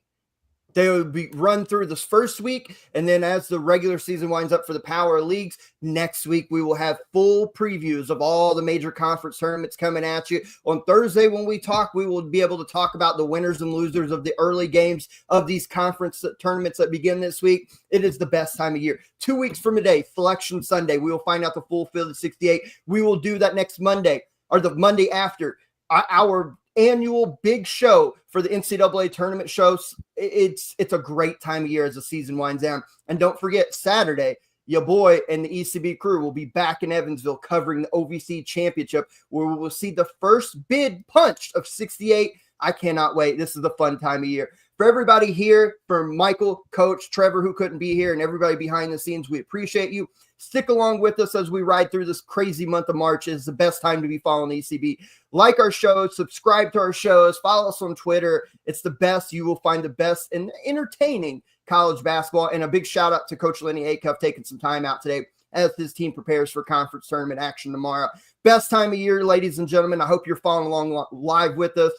They will be run through this first week, and then as the regular season winds up for the power leagues, next week we will have full previews of all the major conference tournaments coming at you. On Thursday when we talk, we will be able to talk about the winners and losers of the early games of these conference tournaments that begin this week. It is the best time of year. 2 weeks from today, Selection Sunday, we will find out the full field of 68. We will do that next Monday or the Monday after. Our annual big show for the NCAA tournament shows. It's a great time of year as the season winds down. And don't forget, Saturday, your boy and the ECB crew will be back in Evansville covering the OVC championship, where we will see the first bid punched of 68. I cannot wait. This is a fun time of year. For everybody here, for Michael, Coach, Trevor, who couldn't be here, and everybody behind the scenes, we appreciate you. Stick along with us as we ride through this crazy month of March. It's the best time to be following the ECB. Like our shows, subscribe to our shows, follow us on Twitter. It's the best. You will find the best and entertaining college basketball. And a big shout out to Coach Lennie Acuff taking some time out today as his team prepares for conference tournament action tomorrow. Best time of year, ladies and gentlemen. I hope you're following along live with us.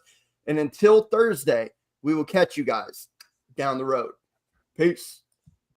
And until Thursday, we will catch you guys down the road. Peace.